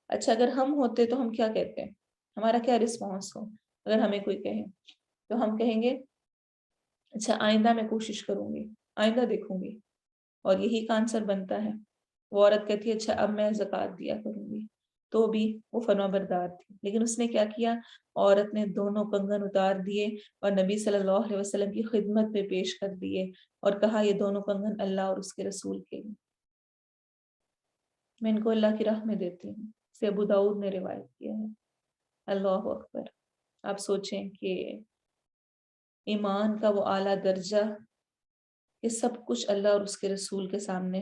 اچھا اگر ہم ہوتے تو ہم کیا کہتے ہیں؟ ہمارا کیا رسپانس ہو اگر ہمیں کوئی کہے؟ تو ہم کہیں گے اچھا آئندہ میں کوشش کروں گی، آئندہ دیکھوں گی، اور یہی کا آنسر بنتا ہے۔ وہ عورت کہتی ہے اچھا اب میں زکوٰۃ دیا کروں گی، تو بھی وہ فرما بردار تھی، لیکن اس نے کیا کیا؟ عورت نے دونوں کنگن اتار دیے اور نبی صلی اللہ علیہ وسلم کی خدمت میں پیش کر دیے اور کہا یہ دونوں کنگن اللہ اور اس کے رسول کے لیے، میں ان کو اللہ کی راہ میں دیتی ہوں۔ سے ابو داؤد نے روایت کیا ہے۔ اللہ اکبر۔ آپ سوچیں کہ ایمان کا وہ اعلیٰ درجہ کہ سب کچھ اللہ اور اس کے رسول کے سامنے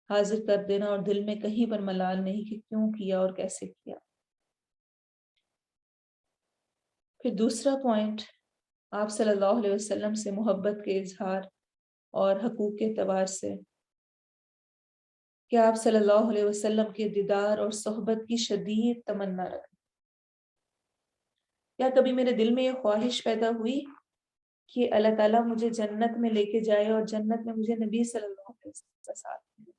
حاضر کر دینا، اور دل میں کہیں پر ملال نہیں کہ کیوں کیا اور کیسے کیا۔ پھر دوسرا پوائنٹ، آپ صلی اللہ علیہ وسلم سے محبت کے اظہار اور حقوق کے اعتبار سے، کہ آپ صلی اللہ علیہ وسلم کے دیدار اور صحبت کی شدید تمنا رکھیں۔ کیا کبھی میرے دل میں یہ خواہش پیدا ہوئی کہ اللہ تعالیٰ مجھے جنت میں لے کے جائے اور جنت میں مجھے نبی صلی اللہ علیہ وسلم کا ساتھ ملے؟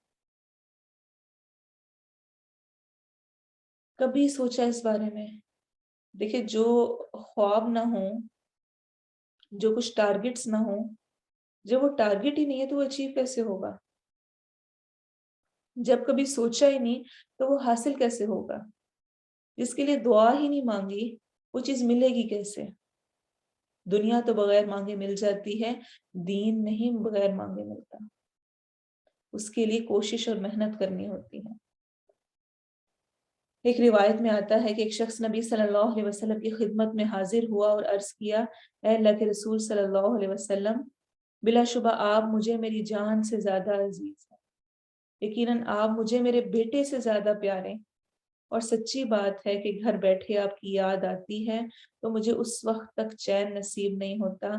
کبھی سوچا اس بارے میں؟ دیکھیں جو خواب نہ ہو، جو کچھ ٹارگٹس نہ ہو، جب وہ ٹارگٹ ہی نہیں ہے تو وہ اچیو کیسے ہوگا؟ جب کبھی سوچا ہی نہیں تو وہ حاصل کیسے ہوگا؟ جس کے لیے دعا ہی نہیں مانگی وہ چیز ملے گی کیسے؟ دنیا تو بغیر مانگے مل جاتی ہے، دین نہیں بغیر مانگے ملتا، اس کے لیے کوشش اور محنت کرنی ہوتی ہے۔ ایک روایت میں آتا ہے کہ ایک شخص نبی صلی اللہ علیہ وسلم کی خدمت میں حاضر ہوا اور عرض کیا، اے اللہ کے رسول صلی اللہ علیہ وسلم، بلا شبہ آپ مجھے میری جان سے زیادہ عزیز ہیں، یقیناً آپ مجھے میرے بیٹے سے زیادہ پیارے، اور سچی بات ہے کہ گھر بیٹھے آپ کی یاد آتی ہے تو مجھے اس وقت تک چین نصیب نہیں ہوتا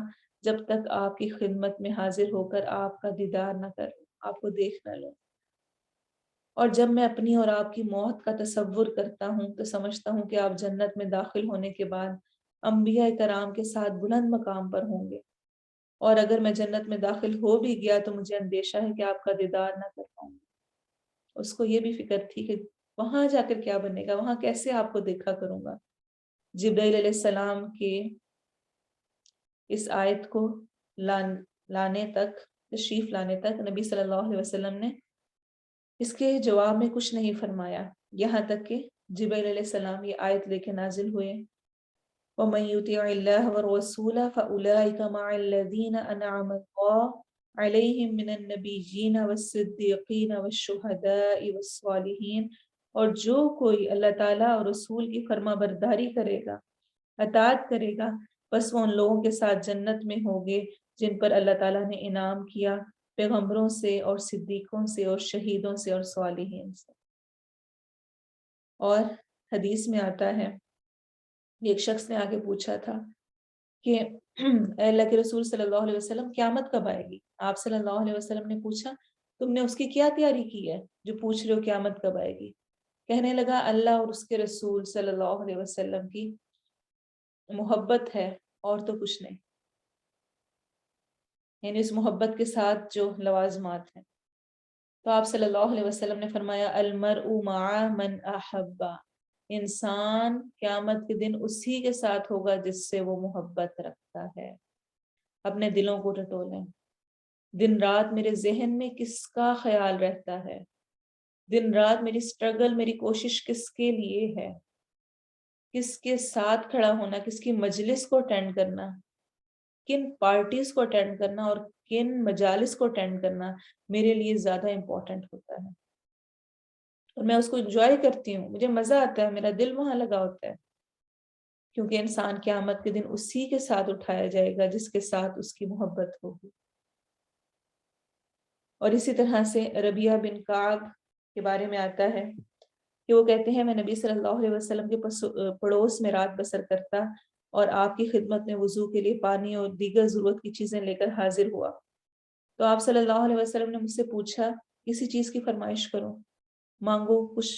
جب تک آپ کی خدمت میں حاضر ہو کر آپ کا دیدار نہ کروں، آپ کو دیکھ نہ لوں۔ اور جب میں اپنی اور آپ کی موت کا تصور کرتا ہوں تو سمجھتا ہوں کہ آپ جنت میں داخل ہونے کے بعد انبیاء کرام کے ساتھ بلند مقام پر ہوں گے، اور اگر میں جنت میں داخل ہو بھی گیا تو مجھے اندیشہ ہے کہ آپ کا دیدار نہ کر پاؤں گا۔ اس کو یہ بھی فکر تھی کہ وہاں جا کر کیا بنے گا، وہاں کیسے آپ کو دیکھا کروں گا۔ جبرائیل علیہ السلام کے اس آیت کو لانے تک، تشریف لانے تک نبی صلی اللہ علیہ وسلم نے اس کے جواب میں کچھ نہیں فرمایا، یہاں تک کہ جبرائیل علیہ السلام یہ آیت لے کے نازل ہوئے، وَمَن يُطِعِ اللَّهَ وَالرَّسُولَ فَأُولَٰئِكَ مَعَ الَّذِينَ أَنْعَمَ اللَّهُ عَلَيْهِم مِّنَ النَّبِيِّينَ وَالصِّدِّيقِينَ وَالشُّهَدَاءِ وَالصَّالِحِينَ، اور جو کوئی اللہ تعالیٰ اور رسول کی فرما برداری کرے گا، اطاعت کرے گا، بس وہ ان لوگوں کے ساتھ جنت میں ہوگے جن پر اللہ تعالیٰ نے انعام کیا، پیغمبروں سے اور صدیقوں سے اور شہیدوں سے اور صالحین سے۔ اور حدیث میں آتا ہے، ایک شخص نے آگے پوچھا تھا کہ اے اللہ کے رسول صلی اللہ علیہ وسلم، قیامت کب آئے گی؟ آپ صلی اللہ علیہ وسلم نے پوچھا، تم نے اس کی کیا تیاری کی ہے جو پوچھ رہے ہو قیامت کب آئے گی؟ کہنے لگا، اللہ اور اس کے رسول صلی اللہ علیہ وسلم کی محبت ہے اور تو کچھ نہیں، یعنی اس محبت کے ساتھ جو لوازمات ہیں۔ تو آپ صلی اللہ علیہ وسلم نے فرمایا، المرء مع من احب، انسان قیامت کے دن اسی کے ساتھ ہوگا جس سے وہ محبت رکھتا ہے۔ اپنے دلوں کو ٹٹولیں، دن رات میرے ذہن میں کس کا خیال رہتا ہے، دن رات میری سٹرگل، میری کوشش کس کے لیے ہے، کس کے ساتھ کھڑا ہونا، کس کی مجلس کو اٹینڈ کرنا، کن پارٹیز کو اٹینڈ کرنا اور کن مجالس کو اٹینڈ کرنا میرے لیے زیادہ امپورٹنٹ ہوتا ہے، اور میں اس کو انجوائے کرتی ہوں، مجھے مزہ آتا ہے، میرا دل وہاں لگا ہوتا ہے، کیونکہ انسان قیامت کے دن اسی کے ساتھ اٹھایا جائے گا جس کے ساتھ اس کی محبت ہوگی۔ اور اسی طرح سے ربیعہ بن کعب کے بارے میں آتا ہے کہ وہ کہتے ہیں، میں نبی صلی اللہ علیہ وسلم کے پڑوس میں رات بسر کرتا اور آپ کی خدمت میں وضو کے لیے پانی اور دیگر ضرورت کی چیزیں لے کر حاضر ہوا، تو آپ صلی اللہ علیہ وسلم نے مجھ سے پوچھا، کسی چیز کی فرمائش کرو، مانگو کچھ۔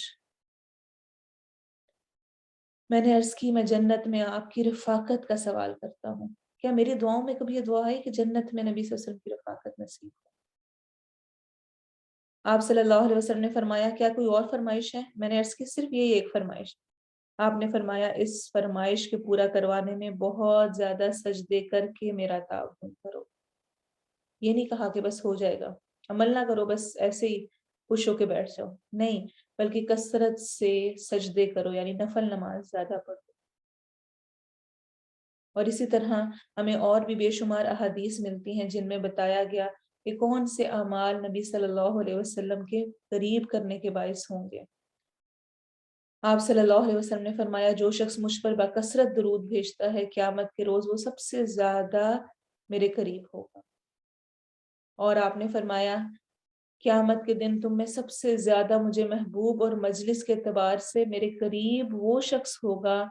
میں نے عرض کی، میں جنت میں آپ کی رفاقت کا سوال کرتا ہوں، کیا میری دعاؤں میں کبھی یہ دعا ہے کہ جنت میں نبی صلی اللہ علیہ وسلم کی رفاقت نصیب ہو؟ آپ صلی اللہ علیہ وسلم نے فرمایا، کیا کوئی اور فرمائش ہے؟ میں نے عرض کی، صرف یہی ایک فرمائش۔ آپ نے فرمایا، اس فرمائش کے پورا کروانے میں بہت زیادہ سجدے کر کے میرا تعاون کرو۔ یہ نہیں کہا کہ بس ہو جائے گا، عمل نہ کرو، بس ایسے ہی خوش ہو کے بیٹھ جاؤ، نہیں، بلکہ کثرت سے سجدے کرو، یعنی نفل نماز زیادہ پڑھو۔ اور اسی طرح ہمیں اور بھی بے شمار احادیث ملتی ہیں جن میں بتایا گیا کہ کون سے اعمال نبی صلی اللہ علیہ وسلم کے قریب کرنے کے باعث ہوں گے۔ آپ صلی اللہ علیہ وسلم نے فرمایا، جو شخص مجھ پر بکثرت درود بھیجتا ہے قیامت کے روز وہ سب سے زیادہ میرے قریب ہوگا۔ اور آپ نے فرمایا، قیامت کے دن تم میں سب سے زیادہ مجھے محبوب اور مجلس کے اعتبار سے میرے قریب وہ شخص ہوگا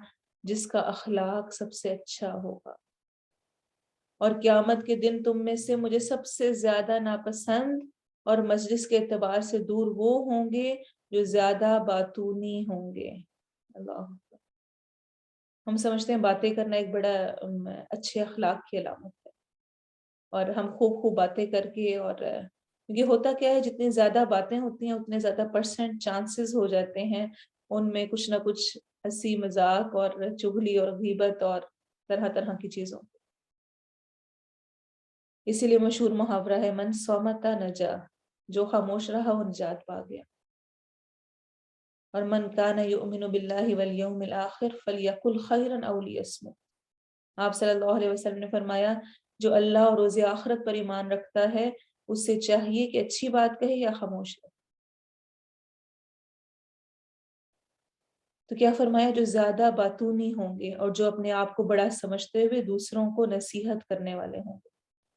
جس کا اخلاق سب سے اچھا ہوگا، اور قیامت کے دن تم میں سے مجھے سب سے زیادہ ناپسند اور مجلس کے اعتبار سے دور وہ ہوں گے جو زیادہ باتونی ہوں گے۔ اللہ اکبر۔ ہم سمجھتے ہیں باتیں کرنا ایک بڑا اچھے اخلاق کی علامت ہے، اور ہم خوب باتیں کر کے، اور یہ ہوتا کیا ہے، جتنی زیادہ باتیں ہوتی ہیں اتنے زیادہ % چانسز ہو جاتے ہیں ان میں کچھ نہ کچھ ہنسی مذاق اور چغلی اور غیبت اور طرح طرح کی چیزوں. اسی لیے مشہور محاورہ ہے من صامت نجا، جو خاموش رہا وہ نجات پا گیا. اور من کان یؤمن باللہ والیوم الآخر فلیقل خیرا او لیصمت. آپ صلی اللہ علیہ وسلم نے فرمایا جو اللہ اور روز آخرت پر ایمان رکھتا ہے اس سے چاہیے کہ اچھی بات کہے یا خاموش رہے. تو کیا فرمایا جو زیادہ باتونی ہوں گے اور جو اپنے آپ کو بڑا سمجھتے ہوئے دوسروں کو نصیحت کرنے والے ہوں گے،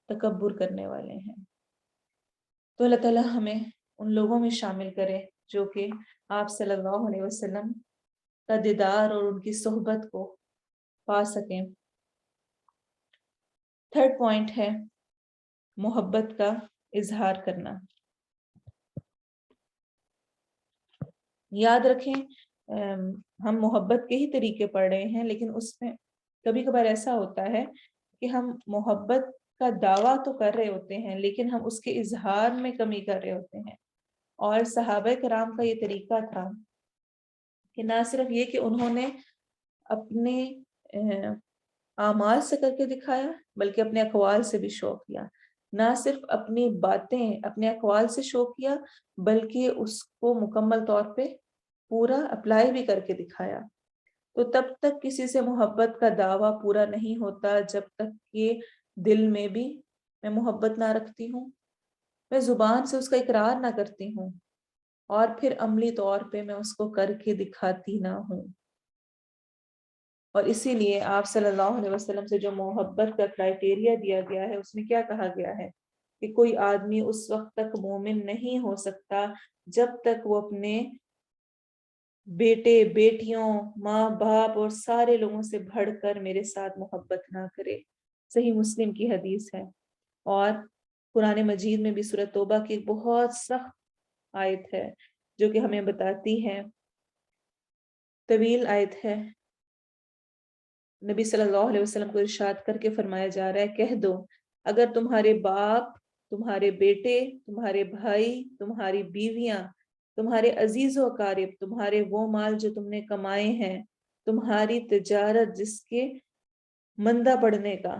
تکبر کرنے والے ہیں. تو اللہ تعالیٰ ہمیں ان لوگوں میں شامل کرے جو کہ آپ صلی اللہ علیہ وسلم کا دیدار اور ان کی صحبت کو پا سکیں. تھرڈ پوائنٹ ہے محبت کا اظہار کرنا. یاد رکھیں ہم محبت کے ہی طریقے پڑھ رہے ہیں، لیکن اس میں کبھی کبھار ایسا ہوتا ہے کہ ہم محبت کا دعویٰ تو کر رہے ہوتے ہیں لیکن ہم اس کے اظہار میں کمی کر رہے ہوتے ہیں. اور صحابہ کرام کا یہ طریقہ تھا کہ نہ صرف یہ کہ انہوں نے اپنے اعمال سے کر کے دکھایا بلکہ اپنے اقوال سے بھی شو کیا. نہ صرف اپنی باتیں اپنے اقوال سے شو کیا بلکہ اس کو مکمل طور پہ پورا اپلائی بھی کر کے دکھایا. تو تب تک کسی سے محبت کا دعویٰ پورا نہیں ہوتا جب تک کہ دل میں بھی میں محبت نہ رکھتی ہوں، میں زبان سے اس کا اقرار نہ کرتی ہوں، اور پھر عملی طور پہ میں اس کو کر کے دکھاتی نہ ہوں. اور اسی لیے آپ صلی اللہ علیہ وسلم سے جو محبت کا کرائٹیریا دیا گیا ہے اس میں کیا کہا گیا ہے کہ کوئی آدمی اس وقت تک مومن نہیں ہو سکتا جب تک وہ اپنے بیٹے بیٹیوں ماں باپ اور سارے لوگوں سے بڑھ کر میرے ساتھ محبت نہ کرے. صحیح مسلم کی حدیث ہے. اور قرآن مجید میں بھی سورۃ توبہ کی ایک بہت سخت آیت ہے جو کہ ہمیں بتاتی ہے، طویل آیت ہے. نبی صلی اللہ علیہ وسلم کو ارشاد کر کے فرمایا جا رہا ہے کہہ دو اگر تمہارے باپ، تمہارے بیٹے، تمہارے بھائی، تمہاری بیویاں، تمہارے عزیز و اقارب، تمہارے وہ مال جو تم نے کمائے ہیں، تمہاری تجارت جس کے مندہ پڑنے کا،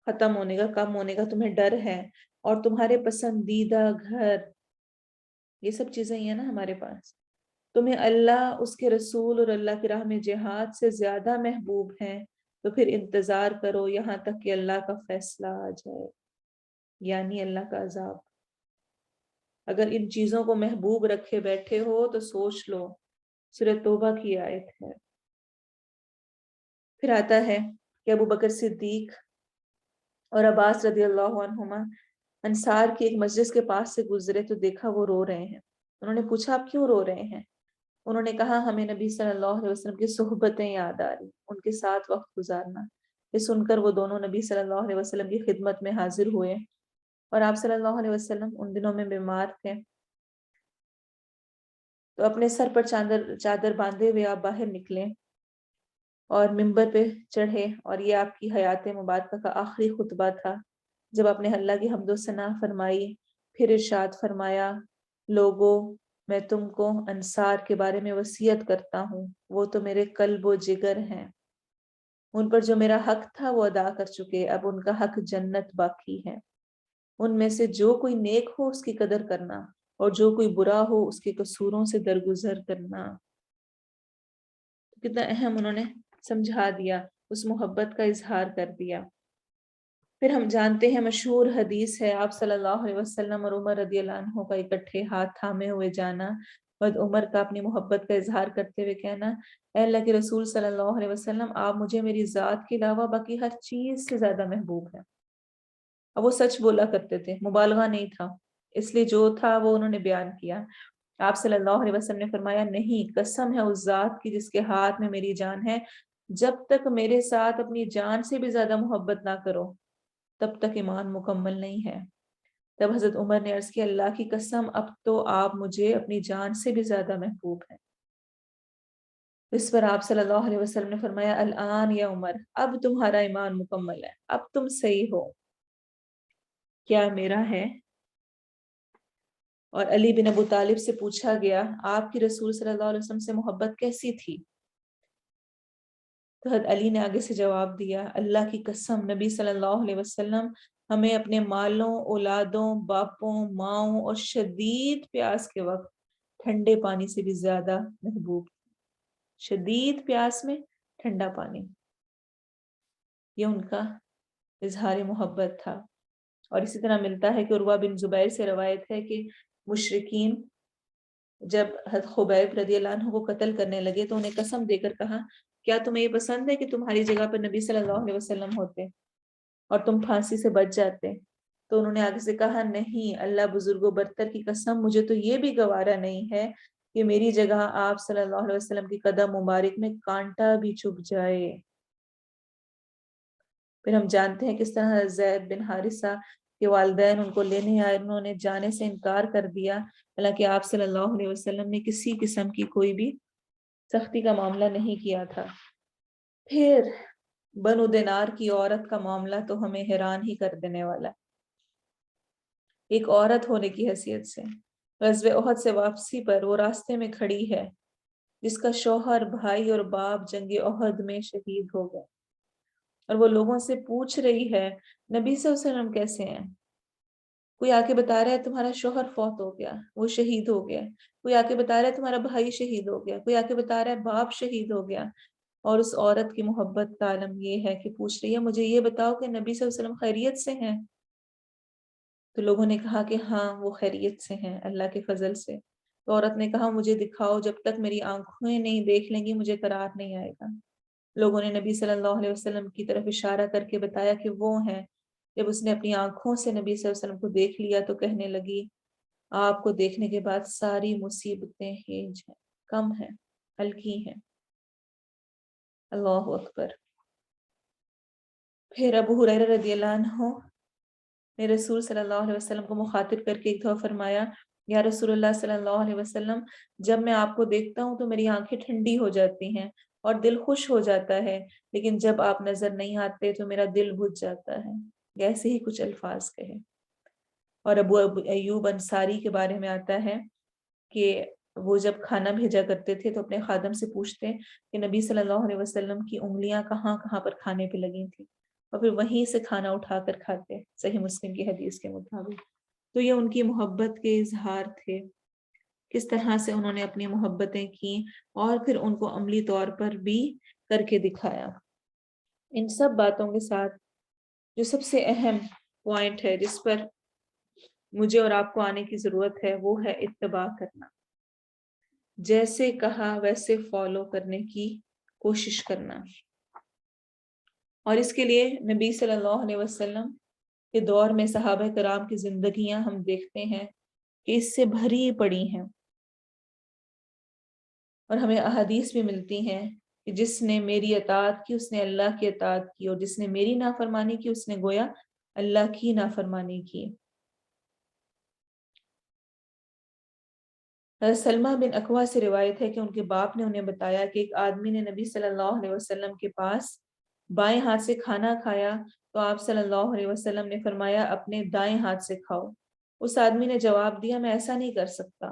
ختم ہونے کا، کم ہونے کا تمہیں ڈر ہے، اور تمہارے پسندیدہ گھر، یہ سب چیزیں ہی ہیں نا ہمارے پاس، تمہیں اللہ، اس کے رسول اور اللہ کی راہ میں جہاد سے زیادہ محبوب ہیں، تو پھر انتظار کرو یہاں تک کہ اللہ کا فیصلہ آ جائے، یعنی اللہ کا عذاب. اگر ان چیزوں کو محبوب رکھے بیٹھے ہو تو سوچ لو. سورۃ توبہ کی آیت ہے. پھر آتا ہے کہ ابو بکر صدیق اور عباس رضی اللہ عنہما انصار کی ایک مسجد کے پاس سے گزرے تو دیکھا وہ رو رہے ہیں. انہوں نے پوچھا آپ کیوں رو رہے ہیں؟ انہوں نے کہا ہمیں نبی صلی اللہ علیہ وسلم کی صحبتیں یاد آ رہی، ان کے ساتھ وقت گزارنا. یہ سن کر وہ دونوں نبی صلی اللہ علیہ وسلم کی خدمت میں حاضر ہوئے، اور آپ صلی اللہ علیہ وسلم ان دنوں میں بیمار تھے. تو اپنے سر پر چادر باندھے ہوئے آپ باہر نکلے اور منبر پہ چڑھے، اور یہ آپ کی حیات مبارکہ کا آخری خطبہ تھا جب آپ نے اللہ کی حمد و ثنا فرمائی. پھر ارشاد فرمایا لوگوں میں تم کو انصار کے بارے میں وصیت کرتا ہوں، وہ تو میرے قلب و جگر ہیں، ان پر جو میرا حق تھا وہ ادا کر چکے، اب ان کا حق جنت باقی ہے. ان میں سے جو کوئی نیک ہو اس کی قدر کرنا، اور جو کوئی برا ہو اس کے قصوروں سے درگزر کرنا. کتنا اہم انہوں نے سمجھا دیا، اس محبت کا اظہار کر دیا. پھر ہم جانتے ہیں مشہور حدیث ہے آپ صلی اللہ علیہ وسلم اور عمر رضی اللہ عنہ کا اکٹھے ہاتھ تھامے ہوئے جانا، اور عمر کا اپنی محبت کا اظہار کرتے ہوئے کہنا اے اللہ کے رسول صلی اللہ علیہ وسلم آپ مجھے میری ذات کے علاوہ باقی ہر چیز سے زیادہ محبوب ہیں. اب وہ سچ بولا کرتے تھے، مبالغہ نہیں تھا، اس لیے جو تھا وہ انہوں نے بیان کیا. آپ صلی اللہ علیہ وسلم نے فرمایا نہیں، قسم ہے اس ذات کی جس کے ہاتھ میں میری جان ہے، جب تک میرے ساتھ اپنی جان سے بھی زیادہ محبت نہ کرو تب تک ایمان مکمل نہیں ہے. تب حضرت عمر نے عرض کیا اللہ کی قسم اب تو آپ مجھے اپنی جان سے بھی زیادہ محبوب ہیں. اس پر آپ صلی اللہ علیہ وسلم نے فرمایا الآن یا عمر، اب تمہارا ایمان مکمل ہے، اب تم صحیح ہو. کیا میرا ہے؟ اور علی بن ابو طالب سے پوچھا گیا آپ کی رسول صلی اللہ علیہ وسلم سے محبت کیسی تھی؟ تو حضرت علی نے آگے سے جواب دیا اللہ کی قسم نبی صلی اللہ علیہ وسلم ہمیں اپنے مالوں، اولادوں، باپوں، ماؤں اور شدید پیاس کے وقت ٹھنڈے پانی سے بھی زیادہ محبوب، شدید پیاس میں ٹھنڈا پانی، یہ ان کا اظہار محبت تھا۔ اور اسی طرح ملتا ہے کہ عروہ بن زبیر سے روایت ہے کہ مشرکین جب حضرت خبیب رضی اللہ عنہ کو قتل کرنے لگے تو انہیں قسم دے کر کہا کیا تمہیں یہ پسند ہے کہ تمہاری جگہ پر نبی صلی اللہ علیہ وسلم ہوتے اور تم پھانسی سے بچ جاتے؟ تو انہوں نے آگے سے کہا نہیں، اللہ بزرگ و برتر کی قسم مجھے تو یہ بھی گوارا نہیں ہے کہ میری جگہ آپ صلی اللہ علیہ وسلم کی قدم مبارک میں کانٹا بھی چبھ جائے۔ پھر ہم جانتے ہیں کس طرح زید بن حارثہ کے والدین ان کو لینے آئے، انہوں نے جانے سے انکار کر دیا، حالانکہ آپ صلی اللہ علیہ وسلم نے کسی قسم کی کوئی بھی سختی کا معاملہ نہیں کیا تھا۔ پھر بنو دینار کی عورت کا معاملہ تو ہمیں حیران ہی کر دینے والا ہے۔ ایک عورت ہونے کی حیثیت سے غزوہ احد سے واپسی پر وہ راستے میں کھڑی ہے جس کا شوہر، بھائی اور باپ جنگ احد میں شہید ہو گئے، اور وہ لوگوں سے پوچھ رہی ہے نبی صلی اللہ علیہ وسلم کیسے ہیں؟ کوئی آ کے بتا رہا ہے تمہارا شوہر فوت ہو گیا، وہ شہید ہو گیا، کوئی آ کے بتا رہا ہے تمہارا بھائی شہید ہو گیا، کوئی آ کے بتا رہا ہے باپ شہید ہو گیا، اور اس عورت کی محبت کا عالم یہ ہے کہ پوچھ رہی ہے مجھے یہ بتاؤ کہ نبی صلی اللہ علیہ وسلم خیریت سے ہیں؟ تو لوگوں نے کہا کہ ہاں وہ خیریت سے ہیں اللہ کے فضل سے۔ تو عورت نے کہا مجھے دکھاؤ، جب تک میری آنکھیں نہیں دیکھ لیں گی مجھے قرار نہیں آئے گا۔ لوگوں نے نبی صلی اللہ علیہ وسلم کی طرف اشارہ کر کے بتایا کہ وہ ہیں۔ جب اس نے اپنی آنکھوں سے نبی صلی اللہ علیہ وسلم کو دیکھ لیا تو کہنے لگی آپ کو دیکھنے کے بعد ساری مصیبتیں ہینج ہیں، کم ہیں، ہلکی ہیں۔ اللہ اکبر۔ پھر ابو ہریرہ رضی اللہ عنہ نے رسول صلی اللہ علیہ وسلم کو مخاطب کر کے ایک دفعہ فرمایا یا رسول اللہ صلی اللہ علیہ وسلم جب میں آپ کو دیکھتا ہوں تو میری آنکھیں ٹھنڈی ہو جاتی ہیں اور دل خوش ہو جاتا ہے، لیکن جب آپ نظر نہیں آتے تو میرا دل بجھ جاتا ہے۔ ایسے ہی کچھ الفاظ کہے۔ اور ابو ایوب انصاری کے بارے میں آتا ہے کہ وہ جب کھانا بھیجا کرتے تھے تو اپنے خادم سے پوچھتے کہ نبی صلی اللہ علیہ وسلم کی انگلیاں کہاں کہاں پر کھانے پہ لگی تھیں، اور پھر وہیں سے کھانا اٹھا کر کھاتے، صحیح مسلم کی حدیث کے مطابق۔ تو یہ ان کی محبت کے اظہار تھے، کس طرح سے انہوں نے اپنی محبتیں کی اور پھر ان کو عملی طور پر بھی کر کے دکھایا۔ ان سب باتوں کے ساتھ جو سب سے اہم پوائنٹ ہے جس پر مجھے اور آپ کو آنے کی ضرورت ہے وہ ہے اتباع کرنا، جیسے کہا ویسے فالو کرنے کی کوشش کرنا۔ اور اس کے لیے نبی صلی اللہ علیہ وسلم کے دور میں صحابہ کرام کی زندگیاں ہم دیکھتے ہیں کہ اس سے بھری پڑی ہیں، اور ہمیں احادیث بھی ملتی ہیں کہ جس نے میری اطاعت کی اس نے اللہ کی اطاعت کی، اور جس نے میری نافرمانی کی اس نے گویا اللہ کی نافرمانی کی۔ حضرت سلمہ بن اکوع سے روایت ہے کہ ان کے باپ نے انہیں بتایا کہ ایک آدمی نے نبی صلی اللہ علیہ وسلم کے پاس بائیں ہاتھ سے کھانا کھایا تو آپ صلی اللہ علیہ وسلم نے فرمایا اپنے دائیں ہاتھ سے کھاؤ۔ اس آدمی نے جواب دیا میں ایسا نہیں کر سکتا۔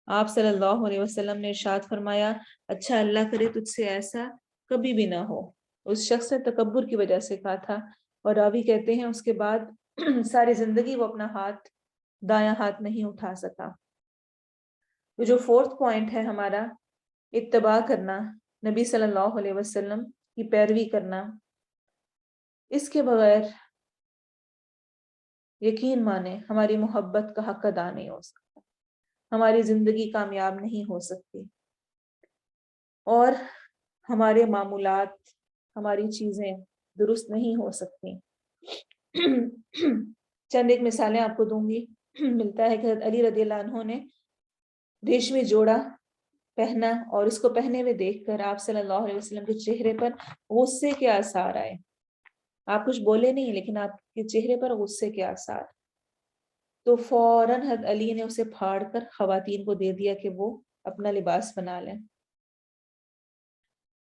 آپ صلی اللہ علیہ وسلم نے ارشاد فرمایا اچھا اللہ کرے تجھ سے ایسا کبھی بھی نہ ہو۔ اس شخص نے تکبر کی وجہ سے کہا تھا، اور راوی کہتے ہیں اس کے بعد ساری زندگی وہ اپنا ہاتھ دایاں ہاتھ نہیں اٹھا سکا۔ تو جو فورتھ پوائنٹ ہے ہمارا اتباع کرنا، نبی صلی اللہ علیہ وسلم کی پیروی کرنا، اس کے بغیر یقین مانے ہماری محبت کا حق ادا نہیں ہو سکتا، ہماری زندگی کامیاب نہیں ہو سکتی، اور ہمارے معمولات، ہماری چیزیں درست نہیں ہو سکتی۔ چند ایک مثالیں آپ کو دوں گی۔ ملتا ہے کہ حضرت علی رضی اللہ عنہ نے ریشمی جوڑا پہنا اور اس کو پہنے ہوئے دیکھ کر آپ صلی اللہ علیہ وسلم کے چہرے پر غصے کے آثار آئے۔ آپ کچھ بولے نہیں لیکن آپ کے چہرے پر غصے کے آثار، تو فوراً حضرت علی نے اسے پھاڑ کر خواتین کو دے دیا کہ وہ اپنا لباس بنا لیں۔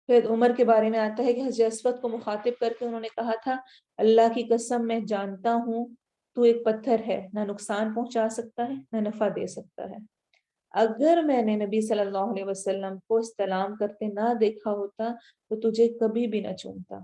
پھر عمر کے بارے میں آتا ہے کہ حضرت اسود کو مخاطب کر کے انہوں نے کہا تھا اللہ کی قسم میں جانتا ہوں تو ایک پتھر ہے، نہ نقصان پہنچا سکتا ہے نہ نفع دے سکتا ہے. اگر میں نے نبی صلی اللہ علیہ وسلم کو استلام کرتے نہ دیکھا ہوتا تو تجھے کبھی بھی نہ چومتا.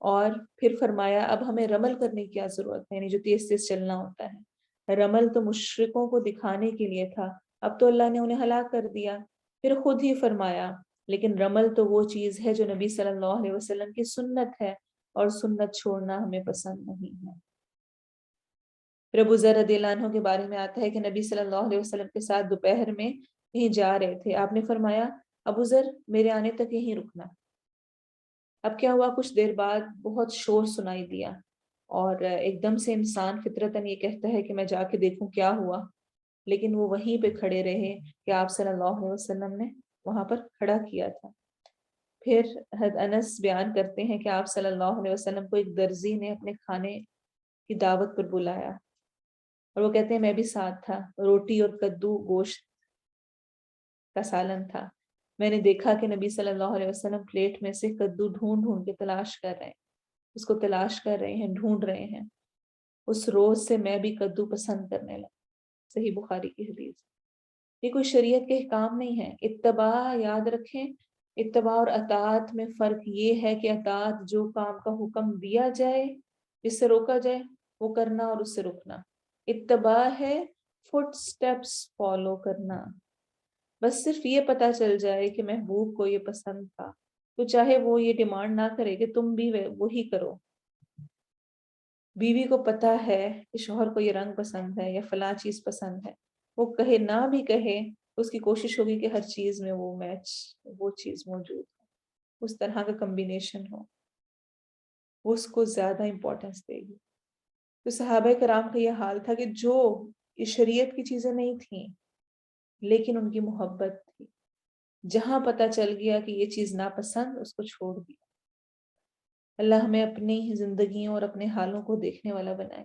اور پھر فرمایا اب ہمیں رمل کرنے کی کیا ضرورت ہے، یعنی جو تیز تیز چلنا ہوتا ہے. رمل تو مشرکوں کو دکھانے کے لیے تھا، اب تو اللہ نے انہیں ہلاک کر دیا. پھر خود ہی فرمایا لیکن رمل تو وہ چیز ہے جو نبی صلی اللہ علیہ وسلم کی سنت ہے، اور سنت چھوڑنا ہمیں پسند نہیں ہے. پھر ابو ذر رضی اللہ عنہ کے بارے میں آتا ہے کہ نبی صلی اللہ علیہ وسلم کے ساتھ دوپہر میں کہیں جا رہے تھے. آپ نے فرمایا ابو ذر میرے آنے تک یہیں رکنا. اب کیا ہوا، کچھ دیر بعد بہت شور سنائی دیا اور ایک دم سے انسان فطرتاً یہ کہتا ہے کہ میں جا کے دیکھوں کیا ہوا، لیکن وہ وہیں پہ کھڑے رہے کہ آپ صلی اللہ علیہ وسلم نے وہاں پر کھڑا کیا تھا. پھر حضرت انس بیان کرتے ہیں کہ آپ صلی اللہ علیہ وسلم کو ایک درزی نے اپنے کھانے کی دعوت پر بلایا، اور وہ کہتے ہیں میں بھی ساتھ تھا. روٹی اور کدو گوشت کا سالن تھا. میں نے دیکھا کہ نبی صلی اللہ علیہ وسلم پلیٹ میں سے کدو ڈھونڈ ڈھونڈ کے تلاش کر رہے ہیں، اس کو تلاش کر رہے ہیں، ڈھونڈ رہے ہیں. اس روز سے میں بھی کدو پسند کرنے لگا. صحیح بخاری کی حدیث. یہ کوئی شریعت کے احکام نہیں ہے. اتباع یاد رکھیں، اتباع اور اطاعت میں فرق یہ ہے کہ اطاعت جو کام کا حکم دیا جائے، جس سے روکا جائے وہ کرنا اور اس سے رکنا. اتباع ہے فٹ سٹیپس فالو کرنا. بس صرف یہ پتا چل جائے کہ محبوب کو یہ پسند تھا تو چاہے وہ یہ ڈیمانڈ نہ کرے کہ تم بھی وہی کرو. بیوی کو پتا ہے کہ شوہر کو یہ رنگ پسند ہے یا فلاں چیز پسند ہے، وہ کہے نہ بھی کہے، اس کی کوشش ہوگی کہ ہر چیز میں وہ میچ، وہ چیز موجود ہو، اس طرح کا کمبینیشن ہو، وہ اس کو زیادہ امپورٹنس دے گی. تو صحابہ کرام کا یہ حال تھا کہ جو اس شریعت کی چیزیں نہیں تھیں لیکن ان کی محبت تھی. جہاں پتہ چل گیا کہ یہ چیز ناپسند، اس کو چھوڑ دیا. اللہ ہمیں اپنی زندگیوں اور اپنے حالوں کو دیکھنے والا بنائے،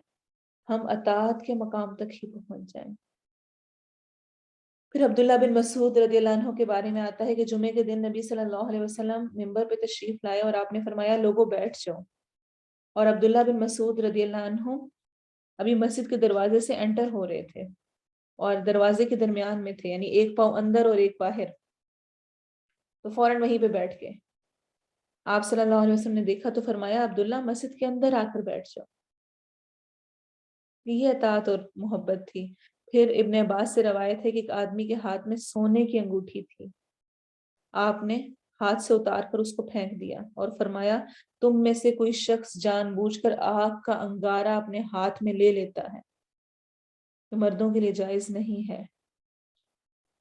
ہم اطاعت کے مقام تک ہی پہنچ جائیں. پھر عبداللہ بن مسعود رضی اللہ عنہ کے بارے میں آتا ہے کہ جمعے کے دن نبی صلی اللہ علیہ وسلم ممبر پہ تشریف لائے اور آپ نے فرمایا لوگوں بیٹھ جاؤ. اور عبداللہ بن مسعود رضی اللہ عنہ ابھی مسجد کے دروازے سے انٹر ہو رہے تھے اور دروازے کے درمیان میں تھے، یعنی ایک پاؤں اندر اور ایک باہر. تو فوراً وہیں پہ بیٹھ گئے. آپ صلی اللہ علیہ وسلم نے دیکھا تو فرمایا عبداللہ مسجد کے اندر آ کر بیٹھ جاؤ. یہ اطاعت اور محبت تھی. پھر ابن عباس سے روایت ہے کہ ایک آدمی کے ہاتھ میں سونے کی انگوٹھی تھی. آپ نے ہاتھ سے اتار کر اس کو پھینک دیا اور فرمایا تم میں سے کوئی شخص جان بوجھ کر آگ کا انگارہ اپنے ہاتھ میں لے لیتا ہے تو مردوں کے لیے جائز نہیں ہے.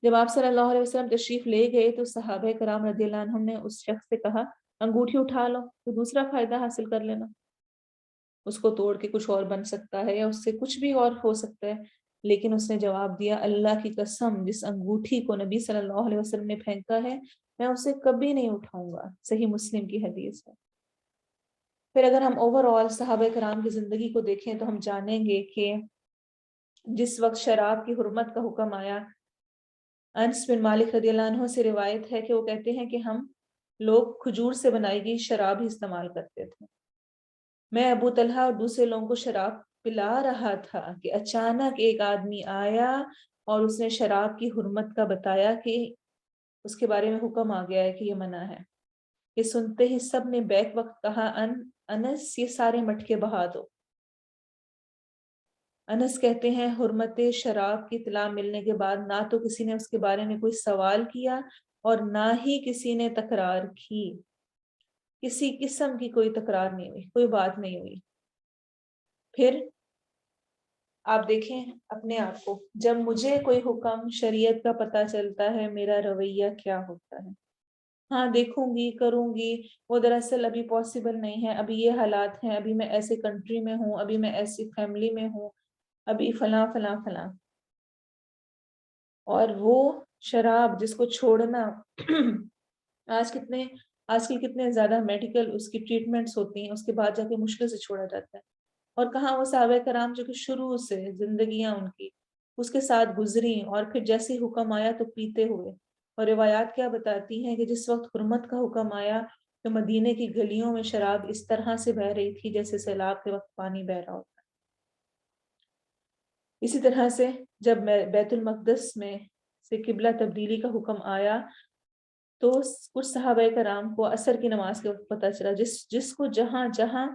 جب آپ صلی اللہ علیہ وسلم تشریف لے گئے تو صحابہ کرام رضی اللہ عنہم نے اس شخص سے کہا انگوٹھی اٹھا لو تو دوسرا فائدہ حاصل کر لینا، اس کو توڑ کے کچھ اور بن سکتا ہے یا اس سے کچھ بھی اور ہو سکتا ہے. لیکن اس نے جواب دیا اللہ کی قسم جس انگوٹھی کو نبی صلی اللہ علیہ وسلم نے پھینکا ہے میں اسے کبھی نہیں اٹھاؤں گا. صحیح مسلم کی حدیث ہے. پھر اگر ہم اوور آل صحابہ کرام کی زندگی کو دیکھیں تو ہم جانیں گے کہ جس وقت شراب کی حرمت کا حکم آیا، انس بن مالک رضی اللہ عنہ سے روایت ہے کہ وہ کہتے ہیں کہ ہم لوگ کھجور سے بنائی گئی شراب ہی استعمال کرتے تھے. میں ابو طلحہ اور دوسرے لوگوں کو شراب پلا رہا تھا کہ اچانک ایک آدمی آیا اور اس نے شراب کی حرمت کا بتایا کہ اس کے بارے میں حکم آ گیا ہے کہ یہ منع ہے. یہ سنتے ہی سب نے بیک وقت کہا انس یہ سارے مٹکے بہا دو. انس کہتے ہیں حرمت شراب کی اطلاع ملنے کے بعد نہ تو کسی نے اس کے بارے میں کوئی سوال کیا اور نہ ہی کسی نے تکرار کی. کسی قسم کی کوئی تکرار نہیں ہوئی، کوئی بات نہیں ہوئی. پھر آپ دیکھیں اپنے آپ کو، جب مجھے کوئی حکم شریعت کا پتہ چلتا ہے میرا رویہ کیا ہوتا ہے. ہاں دیکھوں گی، کروں گی، وہ دراصل ابھی پاسبل نہیں ہے، ابھی یہ حالات ہیں، ابھی میں ایسے کنٹری میں ہوں، ابھی میں ایسی فیملی میں ہوں، ابھی فلاں فلاں فلاں. اور وہ شراب جس کو چھوڑنا آج کل کتنے زیادہ میڈیکل اس کی ٹریٹمنٹس ہوتی ہیں، اس کے بعد جا کے مشکل سے چھوڑا جاتا ہے. اور کہاں وہ صحابہ کرام جو کہ شروع سے زندگیاں ان کی اس کے ساتھ گزری اور پھر جیسے حکم آیا تو پیتے ہوئے. اور روایات کیا بتاتی ہیں کہ جس وقت حرمت کا حکم آیا تو مدینے کی گلیوں میں شراب اس طرح سے بہ رہی تھی جیسے سیلاب کے وقت پانی بہ رہا ہوتا. اسی طرح سے جب بیت المقدس میں سے قبلہ تبدیلی کا حکم آیا تو کچھ صحابہ کرام کو عصر کی نماز کے وقت پتہ چلا، جس کو جہاں جہاں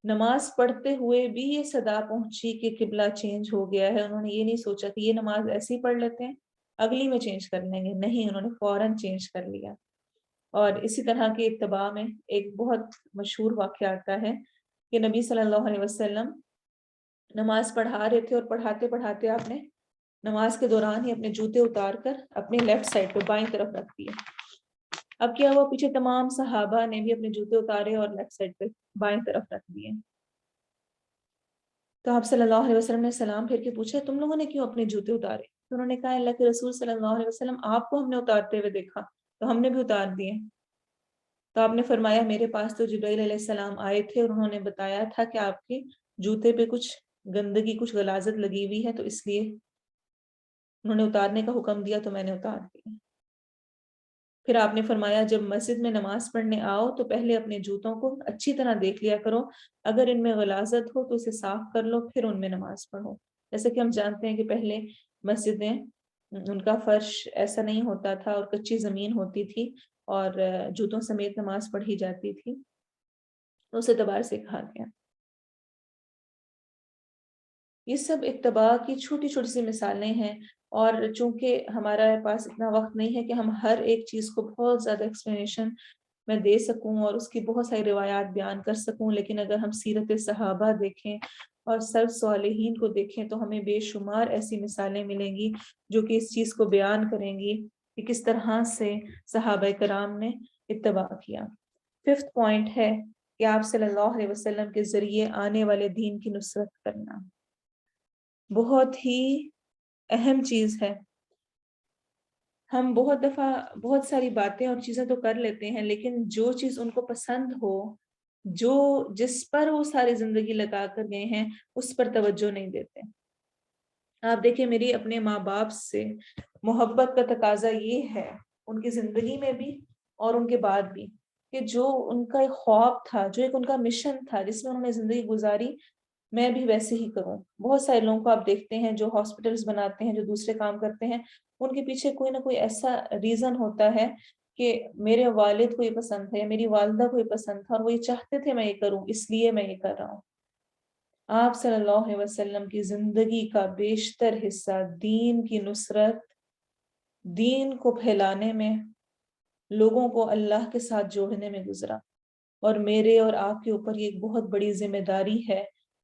نماز پڑھتے ہوئے بھی یہ صدا پہنچی کہ قبلہ چینج ہو گیا ہے، انہوں نے یہ نہیں سوچا کہ یہ نماز ایسی ہی پڑھ لیتے ہیں اگلی میں چینج کر لیں گے، نہیں، انہوں نے فوراً چینج کر لیا. اور اسی طرح کے اتباع میں ایک بہت مشہور واقعہ آتا ہے کہ نبی صلی اللہ علیہ وسلم نماز پڑھا رہے تھے اور پڑھاتے پڑھاتے آپ نے نماز کے دوران ہی اپنے جوتے اتار کر اپنے لیفٹ سائڈ پہ بائیں طرف رکھ دیے. اب کیا ہوا، پیچھے تمام صحابہ نے بھی اپنے جوتے اتارے اور لیفٹ سائڈ پہ بائیں طرف رکھ دیے. تو آپ صلی اللہ علیہ وسلم نے سلام پھیر کے پوچھا تم لوگوں نے کیوں اپنے جوتے اتارے؟ تو انہوں نے کہا اللہ کے رسول صلی اللہ علیہ وسلم آپ کو ہم نے اتارتے ہوئے دیکھا تو ہم نے بھی اتار دیے. تو آپ نے فرمایا میرے پاس تو جبرائیل علیہ السلام آئے تھے اور انہوں نے بتایا تھا کہ آپ کے جوتے پہ کچھ گندگی، کچھ غلاظت لگی ہوئی ہے، تو اس لیے انہوں نے اتارنے کا حکم دیا تو میں نے اتار دیا. پھر آپ نے فرمایا جب مسجد میں نماز پڑھنے آؤ تو پہلے اپنے جوتوں کو اچھی طرح دیکھ لیا کرو، اگر ان میں غلاظت ہو تو اسے صاف کر لو پھر ان میں نماز پڑھو. جیسے کہ ہم جانتے ہیں کہ پہلے مسجدیں ان کا فرش ایسا نہیں ہوتا تھا اور کچی زمین ہوتی تھی اور جوتوں سمیت نماز پڑھی جاتی تھی، اس اعتبار سے کہا گیا. یہ سب اتباع کی چھوٹی چھوٹی سی مثالیں ہیں، اور چونکہ ہمارے پاس اتنا وقت نہیں ہے کہ ہم ہر ایک چیز کو بہت زیادہ ایکسپلینیشن میں دے سکوں اور اس کی بہت ساری روایات بیان کر سکوں، لیکن اگر ہم سیرت صحابہ دیکھیں اور سلف صالحین کو دیکھیں تو ہمیں بے شمار ایسی مثالیں ملیں گی جو کہ اس چیز کو بیان کریں گی کہ کس طرح سے صحابہ کرام نے اتباع کیا. 5th پوائنٹ ہے کہ آپ صلی اللہ علیہ وسلم کے ذریعے آنے والے دین کی نصرت کرنا. بہت ہی اہم چیز ہے. ہم بہت دفعہ بہت ساری باتیں اور چیزیں تو کر لیتے ہیں، لیکن جو چیز ان کو پسند ہو، جس پر وہ ساری زندگی لگا کر گئے ہیں، اس پر توجہ نہیں دیتے. آپ دیکھیں میری اپنے ماں باپ سے محبت کا تقاضا یہ ہے ان کی زندگی میں بھی اور ان کے بعد بھی کہ جو ان کا ایک خواب تھا، جو ایک ان کا مشن تھا جس میں انہوں نے زندگی گزاری، میں بھی ویسے ہی کروں. بہت سارے لوگوں کو آپ دیکھتے ہیں جو ہاسپٹلز بناتے ہیں، جو دوسرے کام کرتے ہیں، ان کے پیچھے کوئی نہ کوئی ایسا ریزن ہوتا ہے کہ میرے والد کو یہ پسند ہے، میری والدہ کو یہ پسند تھا اور وہ یہ چاہتے تھے میں یہ کروں، اس لیے میں یہ کر رہا ہوں. آپ صلی اللہ علیہ وسلم کی زندگی کا بیشتر حصہ دین کی نصرت، دین کو پھیلانے میں، لوگوں کو اللہ کے ساتھ جوڑنے میں گزرا. اور میرے اور آپ کے اوپر یہ ایک بہت بڑی ذمہ داری ہے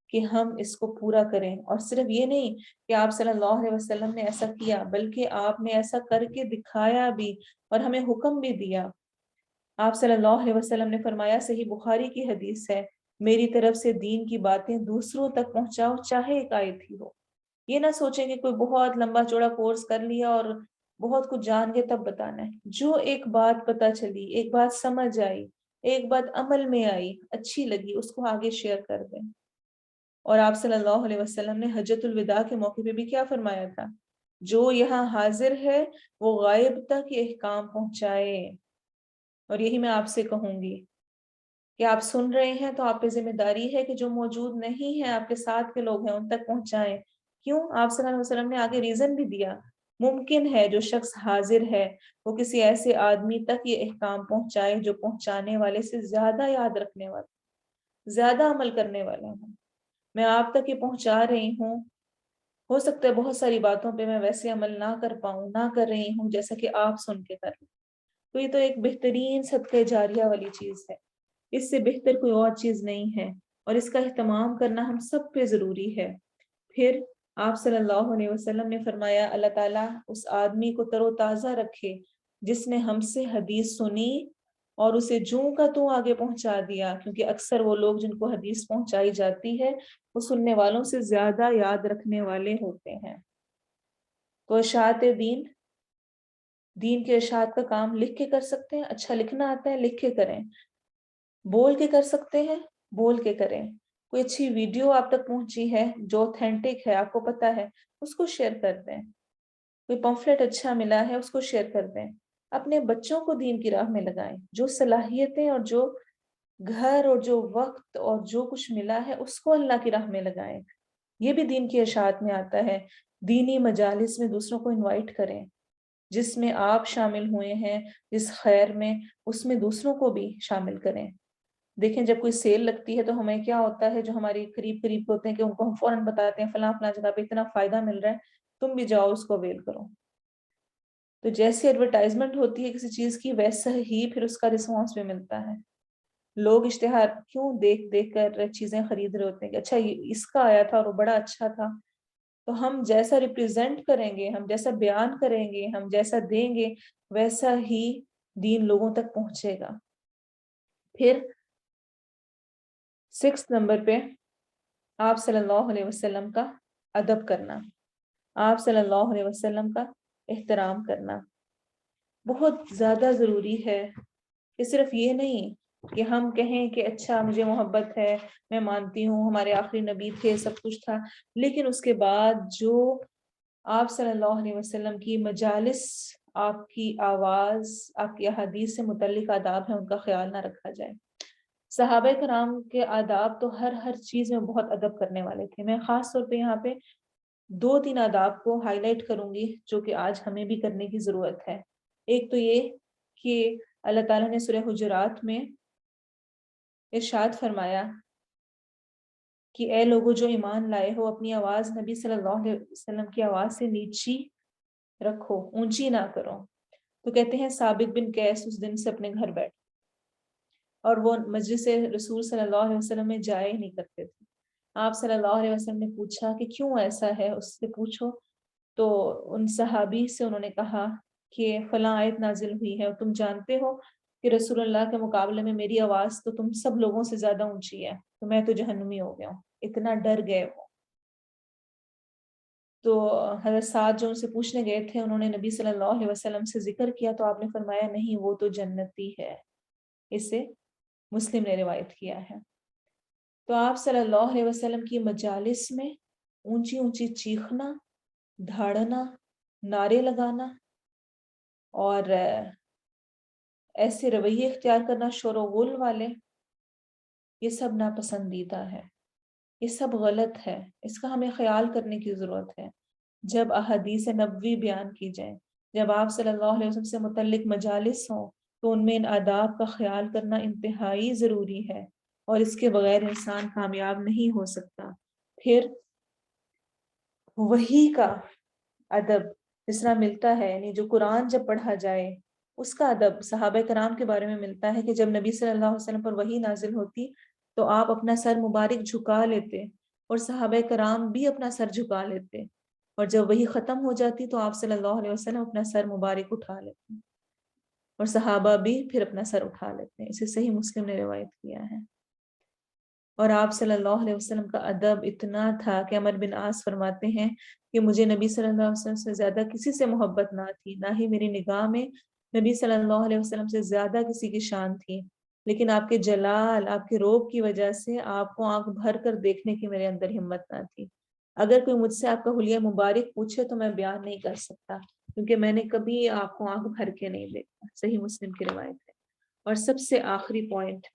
کہ ہم اس کو پورا کریں. اور صرف یہ نہیں کہ آپ صلی اللہ علیہ وسلم نے ایسا کیا، بلکہ آپ نے ایسا کر کے دکھایا بھی اور ہمیں حکم بھی دیا. آپ صلی اللہ علیہ وسلم نے فرمایا، صحیح بخاری کی حدیث ہے، میری طرف سے دین کی باتیں دوسروں تک پہنچاؤ چاہے ایک آیت ہی ہو. یہ نہ سوچیں کہ کوئی بہت لمبا چوڑا کورس کر لیا اور بہت کچھ جان کے تب بتانا ہے. جو ایک بات پتہ چلی، ایک بات سمجھ آئی، ایک بات عمل میں آئی، اچھی لگی، اس کو آگے شیئر کر دیں. اور آپ صلی اللہ علیہ وسلم نے حجۃ الوداع کے موقع پہ بھی کیا فرمایا تھا؟ جو یہاں حاضر ہے وہ غائب تک یہ احکام پہنچائے. اور یہی میں آپ سے کہوں گی کہ آپ سن رہے ہیں تو آپ پہ ذمہ داری ہے کہ جو موجود نہیں ہیں، آپ کے ساتھ کے لوگ ہیں، ان تک پہنچائیں. کیوں؟ آپ صلی اللہ علیہ وسلم نے آگے ریزن بھی دیا. ممکن ہے جو شخص حاضر ہے وہ کسی ایسے آدمی تک یہ احکام پہنچائے جو پہنچانے والے سے زیادہ یاد رکھنے والا، زیادہ عمل کرنے والا ہوں. میں آپ تک یہ پہنچا رہی ہوں، ہو سکتا ہے بہت ساری باتوں پہ میں ویسے عمل نہ کر پاؤں، نہ کر رہی ہوں جیسا کہ آپ سن کے کر لیں. تو یہ تو ایک بہترین صدقہ جاریہ والی چیز ہے، اس سے بہتر کوئی اور چیز نہیں ہے، اور اس کا اہتمام کرنا ہم سب پہ ضروری ہے. پھر آپ صلی اللہ علیہ وسلم نے فرمایا اللہ تعالیٰ اس آدمی کو تر و تازہ رکھے جس نے ہم سے حدیث سنی اور اسے جوں کا توں آگے پہنچا دیا، کیونکہ اکثر وہ لوگ جن کو حدیث پہنچائی جاتی ہے وہ سننے والوں سے زیادہ یاد رکھنے والے ہوتے ہیں. تو اشاعت دین کے اشاعت کا کام لکھ کے کر سکتے ہیں، اچھا لکھنا آتا ہے لکھ کے کریں. بول کے کر سکتے ہیں، بول کے کریں. کوئی اچھی ویڈیو آپ تک پہنچی ہے جو اوتھینٹک ہے، آپ کو پتا ہے، اس کو شیئر کر دیں. کوئی پمفلٹ اچھا ملا ہے اس کو شیئر کر دیں. اپنے بچوں کو دین کی راہ میں لگائیں، جو صلاحیتیں اور جو گھر اور جو وقت اور جو کچھ ملا ہے اس کو اللہ کی راہ میں لگائیں۔ یہ بھی دین کی اشاعت میں آتا ہے۔ دینی مجالس میں دوسروں کو انوائٹ کریں، جس میں آپ شامل ہوئے ہیں، جس خیر میں، اس میں دوسروں کو بھی شامل کریں۔ دیکھیں جب کوئی سیل لگتی ہے تو ہمیں کیا ہوتا ہے، جو ہماری قریب قریب ہوتے ہیں کہ ان کو ہم فوراً بتاتے ہیں فلاں فلاں جگہ پہ اتنا فائدہ مل رہا ہے، تم بھی جاؤ اس کو اویل کرو۔ تو جیسے ایڈورٹائزمنٹ ہوتی ہے کسی چیز کی، ویسا ہی پھر اس کا رسپانس بھی ملتا ہے۔ لوگ اشتہار کیوں دیکھ دیکھ کر چیزیں خرید رہے ہوتے ہیں کہ اچھا یہ اس کا آیا تھا اور وہ بڑا اچھا تھا، تو ہم جیسا ریپریزنٹ کریں گے، ہم جیسا بیان کریں گے، ہم جیسا دیں گے، ویسا ہی دین لوگوں تک پہنچے گا۔ پھر 6 نمبر پہ آپ صلی اللہ علیہ وسلم کا ادب کرنا، آپ صلی اللہ علیہ وسلم کا احترام کرنا بہت زیادہ ضروری ہے۔ کہ صرف یہ نہیں کہ ہم کہیں کہ اچھا مجھے محبت ہے، میں مانتی ہوں ہمارے آخری نبی تھے، سب کچھ تھا، لیکن اس کے بعد جو آپ صلی اللہ علیہ وسلم کی مجالس، آپ کی آواز، آپ کی احادیث سے متعلق آداب ہیں، ان کا خیال نہ رکھا جائے۔ صحابہ کرام کے آداب تو ہر چیز میں بہت ادب کرنے والے تھے۔ میں خاص طور پہ یہاں پہ 2-3 آداب کو ہائی لائٹ کروں گی جو کہ آج ہمیں بھی کرنے کی ضرورت ہے۔ ایک تو یہ کہ اللہ تعالیٰ نے سورہ حجرات میں ارشاد فرمایا کہ اے لوگوں جو ایمان لائے ہو، اپنی آواز نبی صلی اللہ علیہ وسلم کی آواز سے نیچی رکھو، اونچی نہ کرو۔ تو کہتے ہیں ثابت بن قیس اس دن سے اپنے گھر بیٹھ اور وہ مجلس رسول صلی اللہ علیہ وسلم میں جائے نہیں کرتے تھے۔ آپ صلی اللہ علیہ وسلم نے پوچھا کہ کیوں ایسا ہے، اس سے پوچھو۔ تو ان صحابی سے انہوں نے کہا کہ فلاں آیت نازل ہوئی ہے اور تم جانتے ہو کہ رسول اللہ کے مقابلے میں میری آواز تو تم سب لوگوں سے زیادہ اونچی ہے، تو میں تو جہنمی ہو گیا ہوں۔ اتنا ڈر گئے وہ۔ تو حضرت سعد جو ان سے پوچھنے گئے تھے، انہوں نے نبی صلی اللہ علیہ وسلم سے ذکر کیا تو آپ نے فرمایا نہیں، وہ تو جنتی ہے۔ اسے مسلم نے روایت کیا ہے۔ تو آپ صلی اللہ علیہ وسلم کی مجالس میں اونچی اونچی چیخنا، دھاڑنا، نعرے لگانا اور ایسے رویے اختیار کرنا شور و غل والے، یہ سب ناپسندیدہ ہے، یہ سب غلط ہے، اس کا ہمیں خیال کرنے کی ضرورت ہے۔ جب احادیث نبوی بیان کی جائیں، جب آپ صلی اللہ علیہ وسلم سے متعلق مجالس ہوں، تو ان میں ان آداب کا خیال کرنا انتہائی ضروری ہے، اور اس کے بغیر انسان کامیاب نہیں ہو سکتا۔ پھر وحی کا ادب جس طرح ملتا ہے، یعنی جو قرآن جب پڑھا جائے اس کا ادب صحابہ کرام کے بارے میں ملتا ہے کہ جب نبی صلی اللہ علیہ وسلم پر وحی نازل ہوتی تو آپ اپنا سر مبارک جھکا لیتے، اور صحابہ کرام بھی اپنا سر جھکا لیتے، اور جب وحی ختم ہو جاتی تو آپ صلی اللہ علیہ وسلم اپنا سر مبارک اٹھا لیتے، اور صحابہ بھی پھر اپنا سر اٹھا لیتے ہیں۔ اسے صحیح مسلم نے روایت کیا ہے۔ اور آپ صلی اللہ علیہ وسلم کا ادب اتنا تھا کہ عمر بن عاص فرماتے ہیں کہ مجھے نبی صلی اللہ علیہ وسلم سے زیادہ کسی سے محبت نہ تھی، نہ ہی میری نگاہ میں نبی صلی اللہ علیہ وسلم سے زیادہ کسی کی شان تھی، لیکن آپ کے جلال، آپ کے روب کی وجہ سے آپ کو آنکھ بھر کر دیکھنے کی میرے اندر ہمت نہ تھی۔ اگر کوئی مجھ سے آپ کا حلیہ مبارک پوچھے تو میں بیان نہیں کر سکتا، کیونکہ میں نے کبھی آپ کو آنکھ بھر کے نہیں دیکھا۔ صحیح مسلم کی روایت ہے۔ اور سب سے آخری پوائنٹ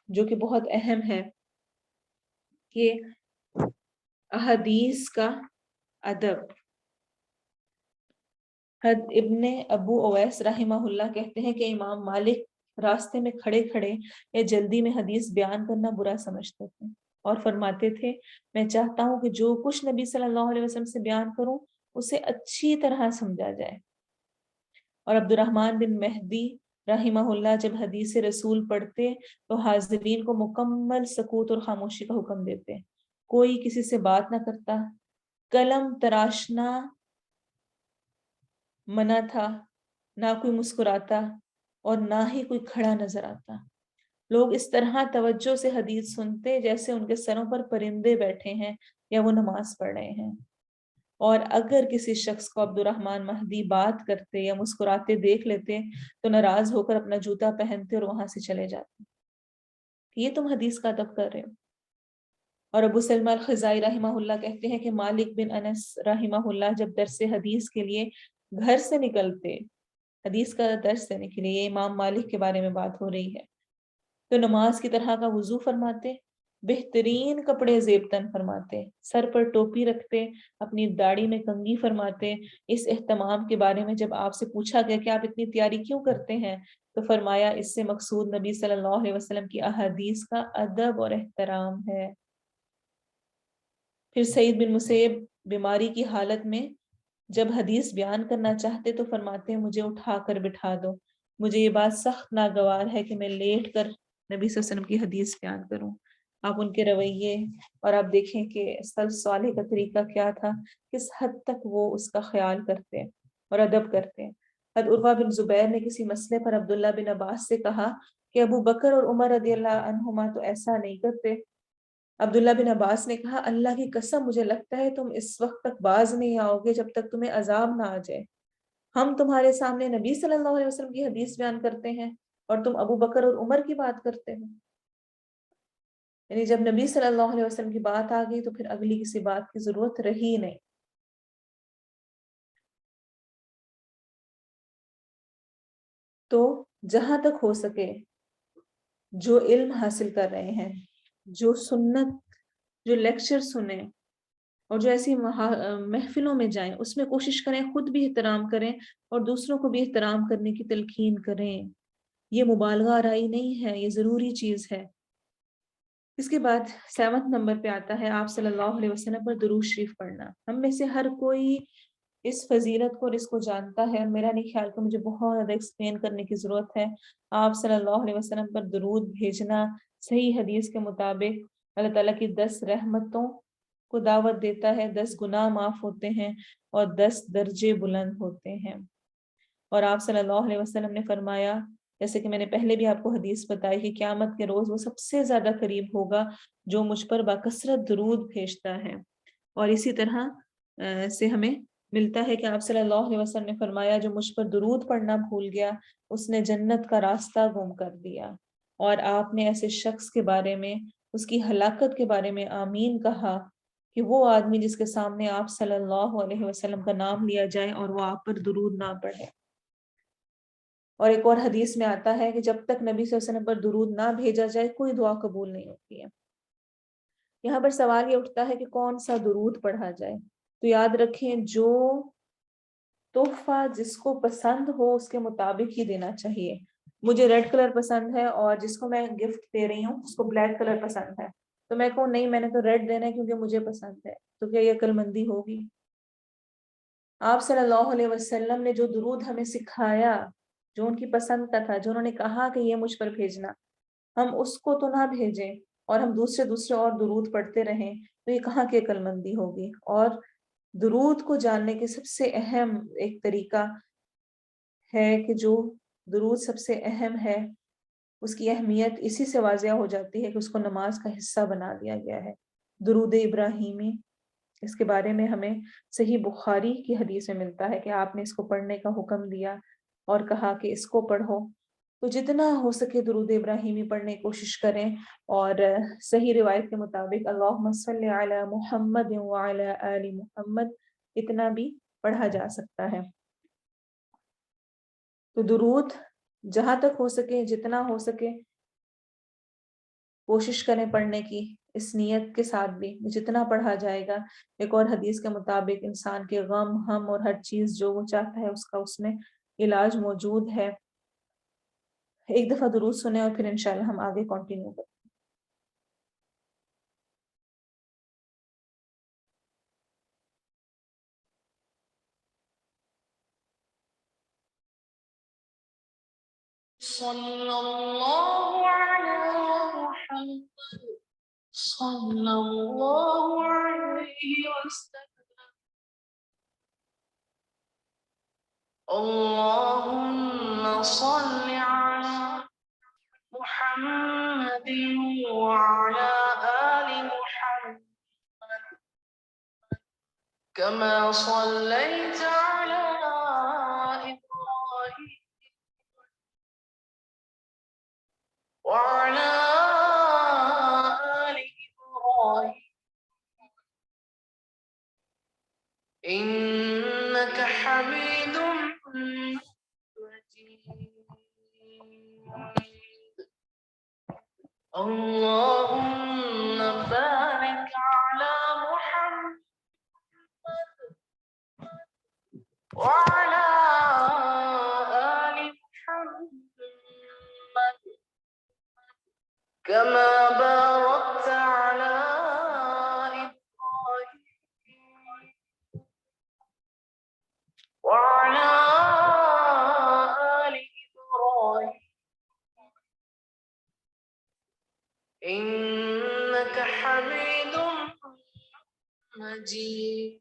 جو کہ بہت اہم ہے کہ احادیث کا ادب۔ ابن ابو اویس رحمہ اللہ کہتے ہیں کہ امام مالک راستے میں کھڑے کھڑے یا جلدی میں حدیث بیان کرنا برا سمجھتے تھے، اور فرماتے تھے میں چاہتا ہوں کہ جو کچھ نبی صلی اللہ علیہ وسلم سے بیان کروں اسے اچھی طرح سمجھا جائے۔ اور عبد الرحمن بن مہدی رحمہ اللہ جب حدیث رسول پڑھتے تو حاضرین کو مکمل سکوت اور خاموشی کا حکم دیتے، کوئی کسی سے بات نہ کرتا، قلم تراشنا منع تھا، نہ کوئی مسکراتا اور نہ ہی کوئی کھڑا نظر آتا۔ لوگ اس طرح توجہ سے حدیث سنتے جیسے ان کے سروں پر پرندے بیٹھے ہیں یا وہ نماز پڑھ رہے ہیں، اور اگر کسی شخص کو عبد الرحمن مہدی بات کرتے یا مسکراتے دیکھ لیتے تو ناراض ہو کر اپنا جوتا پہنتے اور وہاں سے چلے جاتے کہ یہ تم حدیث کا ادب کر رہے ہو۔ اور ابو سلمہ الخزائی رحمہ اللہ کہتے ہیں کہ مالک بن انس رحمہ اللہ جب درس حدیث کے لیے گھر سے نکلتے حدیث کا درس دینے کے لیے، یہ امام مالک کے بارے میں بات ہو رہی ہے۔ تو نماز کی طرح کا وضو فرماتے، بہترین کپڑے زیب تن فرماتے، سر پر ٹوپی رکھتے، اپنی داڑھی میں کنگھی فرماتے۔ اس اہتمام کے بارے میں جب آپ سے پوچھا گیا کہ آپ اتنی تیاری کیوں کرتے ہیں، تو فرمایا اس سے مقصود نبی صلی اللہ علیہ وسلم کی احادیث کا ادب اور احترام ہے۔ پھر سعید بن مسیب بیماری کی حالت میں جب حدیث بیان کرنا چاہتے تو فرماتے ہیں مجھے اٹھا کر بٹھا دو، مجھے یہ بات سخت ناگوار ہے کہ میں لیٹ کر نبی صلی اللہ علیہ وسلم کی حدیث بیان کروں۔ آپ ان کے رویے اور آپ دیکھیں کہ سلف صالح کا طریقہ کیا تھا، کس حد تک وہ اس کا خیال کرتے اور ادب کرتے ہیں۔ حضرت عروہ بن زبیر نے کسی مسئلے پر عبداللہ بن عباس سے کہا کہ ابو بکر اور عمر رضی اللہ عنہما تو ایسا نہیں کرتے۔ عبداللہ بن عباس نے کہا اللہ کی قسم مجھے لگتا ہے تم اس وقت تک باز نہیں آؤ گے جب تک تمہیں عذاب نہ آ جائے۔ ہم تمہارے سامنے نبی صلی اللہ علیہ وسلم کی حدیث بیان کرتے ہیں اور تم ابو بکر اور عمر کی بات کرتے ہو۔ یعنی جب نبی صلی اللہ علیہ وسلم کی بات آ گئی تو پھر اگلی کسی بات کی ضرورت رہی نہیں۔ تو جہاں تک ہو سکے جو علم حاصل کر رہے ہیں، جو سنت، جو لیکچر سنیں اور جو ایسی محفلوں میں جائیں، اس میں کوشش کریں خود بھی احترام کریں اور دوسروں کو بھی احترام کرنے کی تلقین کریں۔ یہ مبالغہ آرائی نہیں ہے، یہ ضروری چیز ہے۔ اس کے بعد 7 نمبر پہ آتا ہے آپ صلی اللہ علیہ وسلم پر درود شریف پڑھنا۔ ہم میں سے ہر کوئی اس فضیلت کو اور اس کو جانتا ہے، اور میرا نہیں خیال کہ مجھے بہت زیادہ ایکسپلین کرنے کی ضرورت ہے۔ آپ صلی اللہ علیہ وسلم پر درود بھیجنا صحیح حدیث کے مطابق اللہ تعالیٰ کی 10 رحمتوں کو دعوت دیتا ہے، 10 گناہ معاف ہوتے ہیں اور 10 درجے بلند ہوتے ہیں۔ اور آپ صلی اللہ علیہ وسلم نے فرمایا، جیسے کہ میں نے پہلے بھی آپ کو حدیث بتائی کہ قیامت کے روز وہ سب سے زیادہ قریب ہوگا جو مجھ پر باکثرت درود بھیجتا ہے۔ اور اسی طرح سے ہمیں ملتا ہے کہ آپ صلی اللہ علیہ وسلم نے فرمایا جو مجھ پر درود پڑھنا بھول گیا اس نے جنت کا راستہ گم کر دیا۔ اور آپ نے ایسے شخص کے بارے میں، اس کی ہلاکت کے بارے میں آمین کہا کہ وہ آدمی جس کے سامنے آپ صلی اللہ علیہ وسلم کا نام لیا جائے اور وہ آپ پر درود نہ پڑھے۔ اور ایک اور حدیث میں آتا ہے کہ جب تک نبی صلی اللہ علیہ وسلم پر درود نہ بھیجا جائے کوئی دعا قبول نہیں ہوتی ہے۔ یہاں پر سوال یہ اٹھتا ہے کہ کون سا درود پڑھا جائے؟ تو یاد رکھیں جو تحفہ جس کو پسند ہو اس کے مطابق ہی دینا چاہیے۔ مجھے ریڈ کلر پسند ہے اور جس کو میں گفٹ دے رہی ہوں اس کو بلیک کلر پسند ہے، تو میں کہوں نہیں میں نے تو ریڈ دینا ہے کیونکہ مجھے پسند ہے، تو کیا یہ عقل مندی ہوگی؟ آپ صلی اللہ علیہ وسلم نے جو درود ہمیں سکھایا، جو ان کی پسند کا تھا، جو انہوں نے کہا کہ یہ مجھ پر بھیجنا، ہم اس کو تو نہ بھیجیں اور ہم دوسرے اور درود پڑھتے رہیں، تو یہ کہاں کی عقل مندی ہوگی؟ اور درود کو جاننے کے سب سے اہم ایک طریقہ ہے کہ جو درود سب سے اہم ہے اس کی اہمیت اسی سے واضح ہو جاتی ہے کہ اس کو نماز کا حصہ بنا دیا گیا ہے۔ درود ابراہیمی، اس کے بارے میں ہمیں صحیح بخاری کی حدیث میں ملتا ہے کہ آپ نے اس کو پڑھنے کا حکم دیا اور کہا کہ اس کو پڑھو۔ تو جتنا ہو سکے درود ابراہیمی پڑھنے کی کوشش کریں، اور صحیح روایت کے مطابق اللہم صلی علی محمد وعلی آل محمد اتنا بھی پڑھا جا سکتا ہے۔ تو درود جہاں تک ہو سکے، جتنا ہو سکے کوشش کریں پڑھنے کی، اس نیت کے ساتھ بھی جتنا پڑھا جائے گا۔ ایک اور حدیث کے مطابق انسان کے غم، ہم اور ہر چیز جو وہ چاہتا ہے اس کا اس میں علاج موجود ہے۔ ایک دفعہ درود سنیں اور پھر انشاءاللہ ہم آگے کنٹینیو کریں۔ صلی اللہ علی محمد صلی اللہ علیہ وسلم اللہم صل علی محمد وعلى آل محمد كما صليت على إبراهيم وعلى آل إبراهيم إنك حميد مجيد اللهم بارك على محمد وعلى آل محمد كما باركت على إبراهيم وعلى آل إبراهيم إنك حميد مجيد.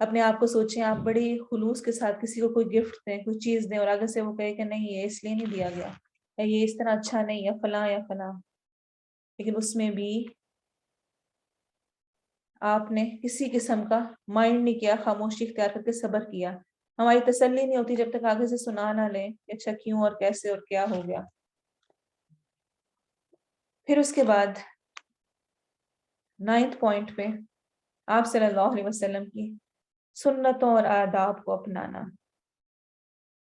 اپنے آپ کو سوچیں آپ بڑی خلوص کے ساتھ کسی کو کوئی گفٹ دیں، کوئی چیز دیں اور آگے سے وہ کہے کہ نہیں یہ اس لیے نہیں دیا گیا، یا یہ اس طرح اچھا نہیں، یا فلاں یا فلاں، لیکن اس میں بھی آپ نے کسی قسم کا مائنڈ نہیں کیا، خاموشی اختیار کر کے صبر کیا۔ ہماری تسلی نہیں ہوتی جب تک آگے سے سنا نہ لیں کہ اچھا کیوں اور کیسے اور کیا ہو گیا۔ پھر اس کے بعد 9 پوائنٹ پہ آپ صلی اللہ علیہ وسلم کی سنتوں اور آداب کو اپنانا،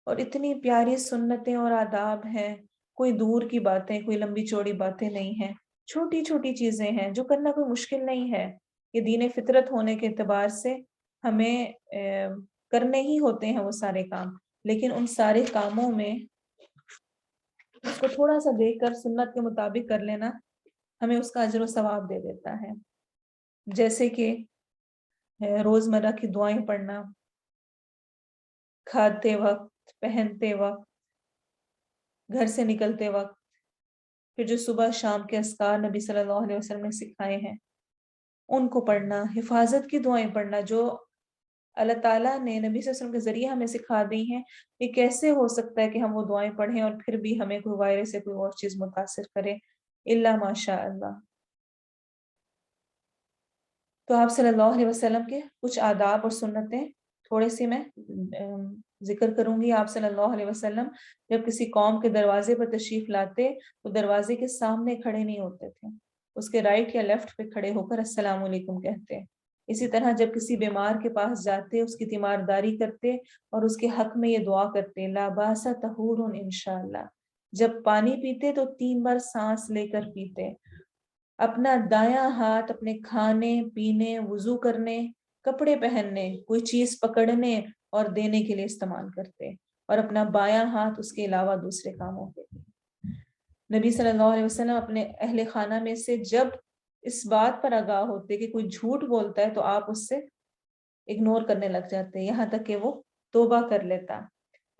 اور اتنی پیاری سنتیں اور آداب ہیں، کوئی دور کی باتیں، کوئی لمبی چوڑی باتیں نہیں ہیں، چھوٹی چھوٹی چیزیں ہیں جو کرنا کوئی مشکل نہیں ہے۔ یہ دین فطرت ہونے کے اعتبار سے ہمیں کرنے ہی ہوتے ہیں وہ سارے کام، لیکن ان سارے کاموں میں اس کو تھوڑا سا دیکھ کر سنت کے مطابق کر لینا ہمیں اس کا اجر و ثواب دے دیتا ہے۔ جیسے کہ روزمرہ کی دعائیں پڑھنا، کھاتے وقت، پہنتے وقت، گھر سے نکلتے وقت، پھر جو صبح شام کے اذکار نبی صلی اللہ علیہ وسلم نے سکھائے ہیں ان کو پڑھنا، حفاظت کی دعائیں پڑھنا جو اللہ تعالیٰ نے نبی صلی اللہ علیہ وسلم کے ذریعے ہمیں سکھا دی ہیں۔ یہ کیسے ہو سکتا ہے کہ ہم وہ دعائیں پڑھیں اور پھر بھی ہمیں کوئی وائرس یا کوئی اور چیز متاثر کرے، الا ماشاء اللہ۔ تو آپ صلی اللہ علیہ وسلم کے کچھ آداب اور سنتیں تھوڑے سی میں ذکر کروں گی۔ آپ صلی اللہ علیہ وسلم جب کسی قوم کے دروازے پر تشریف لاتے تو دروازے کے سامنے کھڑے نہیں ہوتے تھے، اس کے رائٹ یا لیفٹ پہ کھڑے ہو کر السلام علیکم کہتے۔ اسی طرح جب کسی بیمار کے پاس جاتے اس کی تیمارداری کرتے اور اس کے حق میں یہ دعا کرتے، لا باس طہور انشاءاللہ۔ جب پانی پیتے تو 3 بار سانس لے کر پیتے۔ اپنا دایاں ہاتھ اپنے کھانے پینے، وضو کرنے، کپڑے پہننے، کوئی چیز پکڑنے اور دینے کے لیے استعمال کرتے، اور اپنا بایاں ہاتھ اس کے علاوہ دوسرے کاموں کے لیے۔ نبی صلی اللہ علیہ وسلم اپنے اہل خانہ میں سے جب اس بات پر آگاہ ہوتے کہ کوئی جھوٹ بولتا ہے تو آپ اس سے اگنور کرنے لگ جاتے، یہاں تک کہ وہ توبہ کر لیتا۔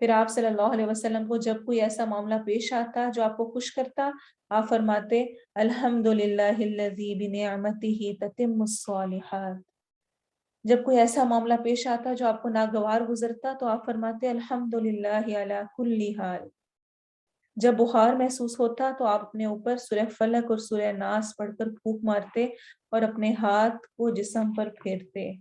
پھر آپ صلی اللہ علیہ وسلم کو جب کوئی ایسا معاملہ پیش آتا جو آپ کو خوش کرتا، آپ فرماتے الحمدللہ الذی بنعمتہ تتم الصالحات۔ جب کوئی ایسا معاملہ پیش آتا جو آپ کو ناگوار گزرتا تو آپ فرماتے الحمدللہ علی کل حال۔ جب بخار محسوس ہوتا تو آپ اپنے اوپر سورہ فلق اور سورہ ناس پڑھ کر پھونک مارتے اور اپنے ہاتھ کو جسم پر پھیرتے۔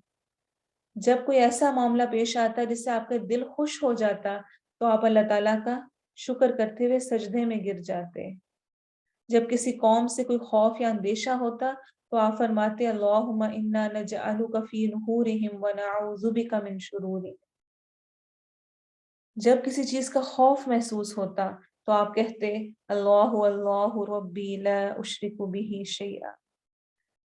جب کوئی ایسا معاملہ پیش آتا جس سے آپ کا دل خوش ہو جاتا تو آپ اللہ تعالیٰ کا شکر کرتے ہوئے سجدے میں گر جاتے۔ جب کسی قوم سے کوئی خوف یا اندیشہ ہوتا تو آپ فرماتے اللہم انا نجعلک فی نحورہم ونعوذ بک من شرورہم۔ جب کسی چیز کا خوف محسوس ہوتا تو آپ کہتے اللہ ربی لا اشرک بہ شیئا۔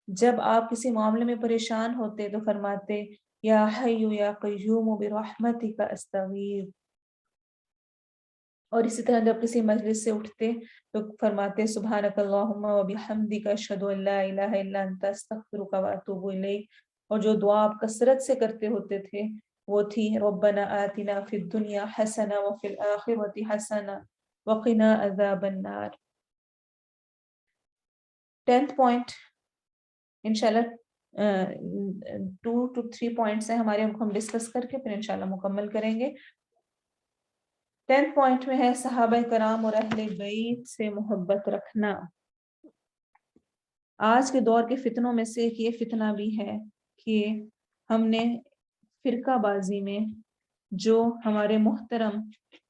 جب آپ کسی معاملے میں پریشان ہوتے تو فرماتے یا حی یا قیوم برحمتک استغیث۔ اور اسی طرح جب کسی مجلس سے اٹھتے تو فرماتے سبحانک اللہم و بحمدک اشہد ان لا الہ الا انت استغفرک و اتوب الیک۔ اور جو دعا آپ کثرت سے کرتے ہوتے تھے وہ تھی ربنا آتنا فی الدنیا حسنہ وفی الآخرۃ حسنہ وقنا عذاب النار۔ 10th پوائنٹ انشاءاللہ 2 to 3 پوائنٹس ہیں ہمارے، ہم ڈسکس کر کے پھر انشاءاللہ مکمل کریں گے۔ 10th پوائنٹ میں ہے صحابہ کرام اور اہل بیت سے محبت رکھنا۔ آج کے دور کے فتنوں میں سے ایک یہ فتنہ بھی ہے کہ ہم نے فرقہ بازی میں جو ہمارے محترم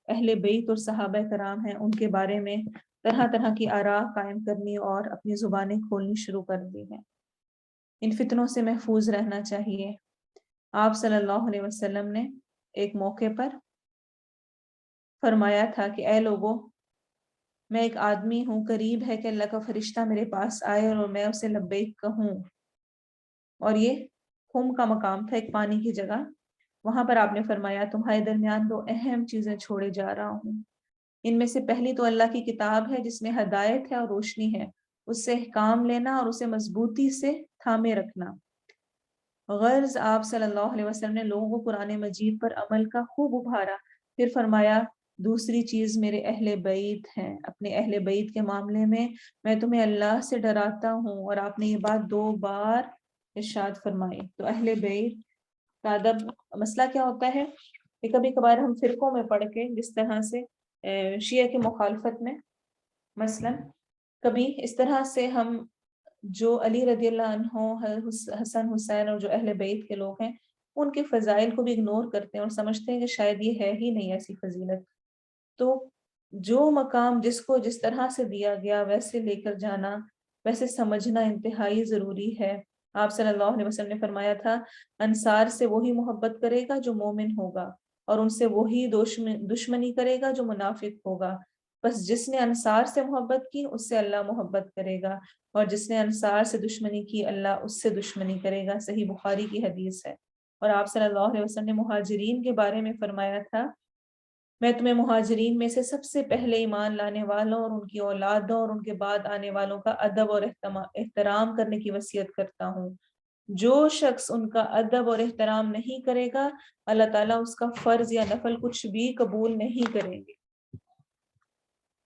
اہل بیت اور صحابہ کرام ہیں ان کے بارے میں طرح طرح کی آراء قائم کرنی اور اپنی زبانیں کھولنی شروع کر دی ہیں۔ ان فتنوں سے محفوظ رہنا چاہیے۔ آپ صلی اللہ علیہ وسلم نے ایک موقع پر فرمایا تھا کہ اے لوگوں، میں ایک آدمی ہوں، قریب ہے کہ اللہ کا فرشتہ میرے پاس آئے اور میں اسے لبیک کہوں، اور یہ خم کا مقام تھا، ایک پانی کی جگہ۔ وہاں پر آپ نے فرمایا تمہارے درمیان 2 اہم چیزیں چھوڑے جا رہا ہوں، ان میں سے پہلی تو اللہ کی کتاب ہے جس میں ہدایت ہے اور روشنی ہے، اس سے احکام لینا اور اسے مضبوطی سے تھامے رکھنا۔ غرض آپ صلی اللہ علیہ وسلم نے لوگوں کو قرآن مجید پر عمل کا خوب ابھارا۔ پھر فرمایا دوسری چیز میرے اہل بیت ہیں، اپنے اہل بیت کے معاملے میں تمہیں اللہ سے ڈراتا ہوں، اور آپ نے یہ بات 2 بار ارشاد فرمائی۔ تو اہل بیت ادب مسئلہ کیا ہوتا ہے کہ کبھی کبھار ہم فرقوں میں پڑھ کے جس طرح سے شیعہ کی مخالفت میں مثلا کبھی اس طرح سے ہم جو علی رضی اللہ عنہ حسن حسین اور جو اہل بیت کے لوگ ہیں ان کے فضائل کو بھی اگنور کرتے ہیں اور سمجھتے ہیں کہ شاید یہ ہے ہی نہیں ایسی فضیلت. تو جو مقام جس کو جس طرح سے دیا گیا ویسے لے کر جانا ویسے سمجھنا انتہائی ضروری ہے. آپ صلی اللہ علیہ وسلم نے فرمایا تھا انصار سے وہی محبت کرے گا جو مومن ہوگا اور ان سے وہی دشمنی کرے گا جو منافق ہوگا. بس جس نے انصار سے محبت کی اس سے اللہ محبت کرے گا اور جس نے انصار سے دشمنی کی اللہ اس سے دشمنی کرے گا. صحیح بخاری کی حدیث ہے. اور آپ صلی اللہ علیہ وسلم نے مہاجرین کے بارے میں فرمایا تھا میں تمہیں مہاجرین میں سے سب سے پہلے ایمان لانے والوں اور ان کی اولادوں اور ان کے بعد آنے والوں کا ادب اور احترام کرنے کی وصیت کرتا ہوں. جو شخص ان کا ادب اور احترام نہیں کرے گا اللہ تعالیٰ اس کا فرض یا نفل کچھ بھی قبول نہیں کریں گے.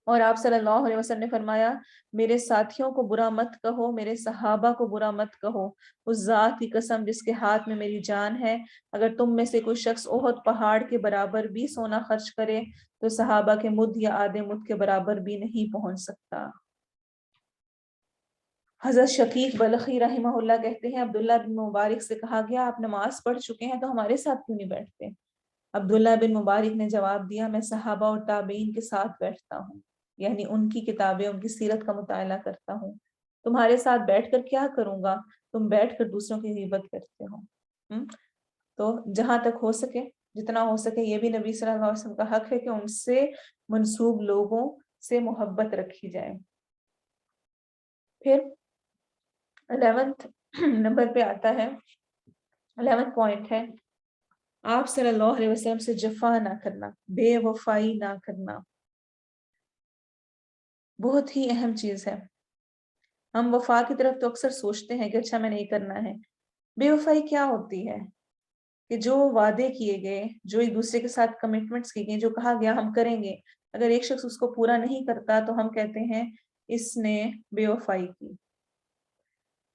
اور آپ صلی اللہ علیہ وسلم نے فرمایا میرے ساتھیوں کو برا مت کہو میرے صحابہ کو برا مت کہو اس ذات کی قسم جس کے ہاتھ میں میری جان ہے اگر تم میں سے کوئی شخص احد پہاڑ کے برابر بھی سونا خرچ کرے تو صحابہ کے مد یا آدھے مد کے برابر بھی نہیں پہنچ سکتا. حضرت شقیق بلخی رحمہ اللہ کہتے ہیں عبداللہ بن مبارک سے کہا گیا آپ نماز پڑھ چکے ہیں تو ہمارے ساتھ کیوں نہیں بیٹھتے؟ عبداللہ بن مبارک نے جواب دیا میں صحابہ اور تابعین کے ساتھ بیٹھتا ہوں یعنی ان کی کتابیں ان کی سیرت کا مطالعہ کرتا ہوں. تمہارے ساتھ بیٹھ کر کیا کروں گا؟ تم بیٹھ کر دوسروں کی غیبت کرتے ہو. تو جہاں تک ہو سکے جتنا ہو سکے یہ بھی نبی صلی اللہ علیہ وسلم کا حق ہے کہ ان سے منسوب لوگوں سے محبت رکھی جائے. پھر 11th نمبر پہ آتا ہے 11th پوائنٹ ہے آپ صلی اللہ علیہ وسلم سے جفا نہ کرنا بے وفائی نہ کرنا. بہت ہی اہم چیز ہے. ہم وفا کی طرف تو اکثر سوچتے ہیں کہ اچھا میں نہیں کرنا ہے. بے وفائی کیا ہوتی ہے کہ جو وعدے کیے گئے جو ایک دوسرے کے ساتھ کمٹمنٹس کی گئی جو کہا گیا ہم کریں گے اگر ایک شخص اس کو پورا نہیں کرتا تو ہم کہتے ہیں اس نے بے وفائی کی.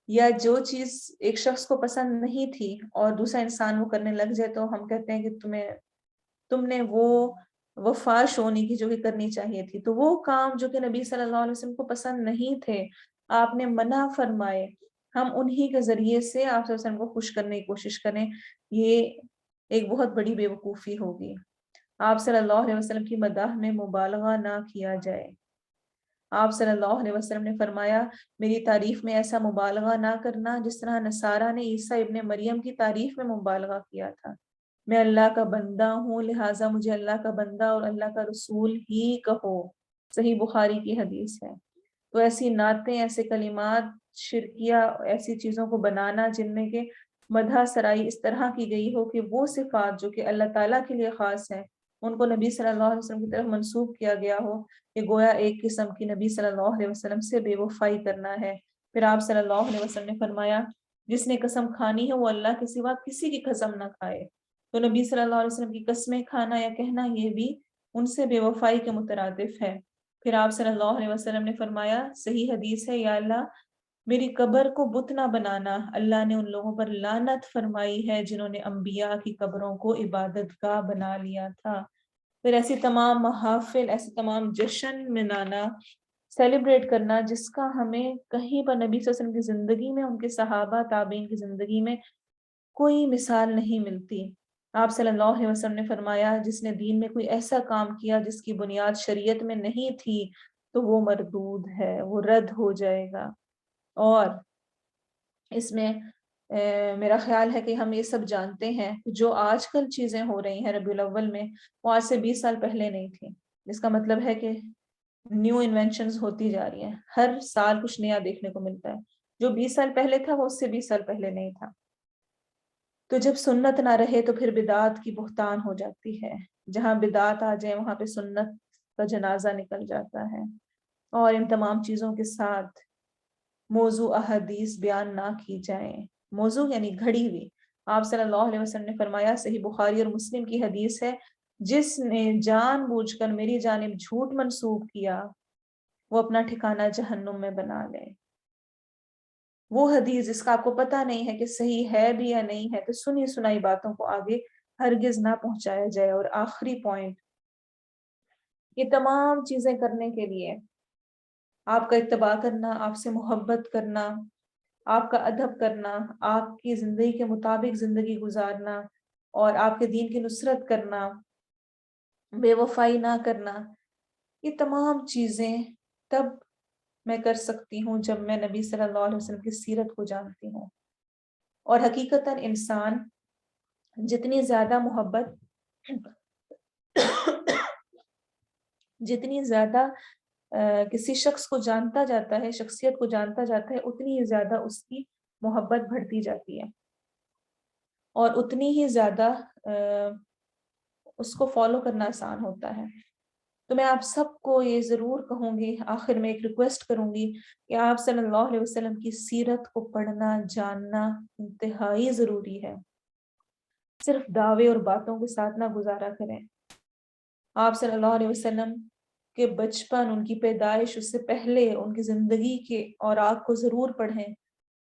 یا جو چیز ایک شخص کو پسند نہیں تھی اور دوسرا انسان وہ کرنے لگ جائے تو ہم کہتے ہیں کہ تم نے وہ وفا شو نہیں کی جو کہ کرنی چاہیے تھی. تو وہ کام جو کہ نبی صلی اللہ علیہ وسلم کو پسند نہیں تھے آپ نے منع فرمائے ہم انہی کے ذریعے سے آپ صلی اللہ علیہ وسلم کو خوش کرنے کی کوشش کریں یہ ایک بہت بڑی بے وقوفی ہوگی. آپ صلی اللہ علیہ وسلم کی مداح میں مبالغہ نہ کیا جائے. آپ صلی اللہ علیہ وسلم نے فرمایا میری تعریف میں ایسا مبالغہ نہ کرنا جس طرح نصارہ نے عیسیٰ ابن مریم کی تعریف میں مبالغہ کیا تھا. میں اللہ کا بندہ ہوں لہٰذا مجھے اللہ کا بندہ اور اللہ کا رسول ہی کہو. صحیح بخاری کی حدیث ہے. تو ایسی نعتیں ایسے کلمات شرکیہ ایسی چیزوں کو بنانا جن میں کہ مدح سرائی اس طرح کی گئی ہو کہ وہ صفات جو کہ اللہ تعالیٰ کے لیے خاص ہیں ان کو نبی صلی اللہ علیہ وسلم کی طرف منسوب کیا گیا ہو کہ گویا ایک قسم کی نبی صلی اللہ علیہ وسلم سے بے وفائی کرنا ہے. پھر آپ صلی اللہ علیہ وسلم نے فرمایا جس نے قسم کھانی ہے وہ اللہ کے سوا کسی کی قسم نہ کھائے. تو نبی صلی اللہ علیہ وسلم کی قسمیں کھانا یا کہنا یہ بھی ان سے بے وفائی کے مترادف ہے. پھر آپ صلی اللہ علیہ وسلم نے فرمایا صحیح حدیث ہے یا اللہ میری قبر کو بت نہ بنانا اللہ نے ان لوگوں پر لعنت فرمائی ہے جنہوں نے انبیاء کی قبروں کو عبادت گاہ بنا لیا تھا. پھر ایسی تمام محافل ایسے تمام جشن منانا سیلیبریٹ کرنا جس کا ہمیں کہیں پر نبی صلی اللہ علیہ وسلم کی زندگی میں ان کے صحابہ تابعین کی زندگی میں کوئی مثال نہیں ملتی. آپ صلی اللہ علیہ وسلم نے فرمایا جس نے دین میں کوئی ایسا کام کیا جس کی بنیاد شریعت میں نہیں تھی تو وہ مردود ہے وہ رد ہو جائے گا. اور اس میں میرا خیال ہے کہ ہم یہ سب جانتے ہیں کہ جو آج کل چیزیں ہو رہی ہیں ربیع الاول میں وہ آج سے 20 سال پہلے نہیں تھی. جس کا مطلب ہے کہ نیو انوینشنز ہوتی جا رہی ہیں ہر سال کچھ نیا دیکھنے کو ملتا ہے. جو 20 سال پہلے تھا وہ اس سے 20 سال پہلے نہیں تھا. تو جب سنت نہ رہے تو پھر بدعات کی بہتان ہو جاتی ہے. جہاں بدعات آ جائیں وہاں پہ سنت کا جنازہ نکل جاتا ہے. اور ان تمام چیزوں کے ساتھ موضوع احادیث بیان نہ کی جائیں. موضوع یعنی گھڑی ہوئی. آپ صلی اللہ علیہ وسلم نے فرمایا صحیح بخاری اور مسلم کی حدیث ہے جس نے جان بوجھ کر میری جانب جھوٹ منسوب کیا وہ اپنا ٹھکانہ جہنم میں بنا لے. وہ حدیث جس کا آپ کو پتہ نہیں ہے کہ صحیح ہے بھی یا نہیں ہے، تو سنی سنائی باتوں کو آگے ہرگز نہ پہنچایا جائے۔ اور آخری پوائنٹ، یہ تمام چیزیں کرنے کے لیے آپ کا اتباع کرنا، آپ سے محبت کرنا، آپ کا ادب کرنا، آپ کی زندگی کے مطابق زندگی گزارنا اور آپ کے دین کی نصرت کرنا، بے وفائی نہ کرنا، یہ تمام چیزیں تب میں کر سکتی ہوں جب میں نبی صلی اللہ علیہ وسلم کی سیرت کو جانتی ہوں۔ اور حقیقتاً انسان جتنی زیادہ محبت جتنی زیادہ کسی شخص کو جانتا جاتا ہے، شخصیت کو جانتا جاتا ہے، اتنی ہی زیادہ اس کی محبت بڑھتی جاتی ہے اور اتنی ہی زیادہ اس کو فالو کرنا آسان ہوتا ہے۔ تو میں آپ سب کو یہ ضرور کہوں گی، آخر میں ایک ریکویسٹ کروں گی کہ آپ صلی اللہ علیہ وسلم کی سیرت کو پڑھنا، جاننا انتہائی ضروری ہے۔ صرف دعوے اور باتوں کے ساتھ نہ گزارا کریں۔ آپ صلی اللہ علیہ وسلم کے بچپن، ان کی پیدائش، اس سے پہلے ان کی زندگی کے اوراق کو ضرور پڑھیں۔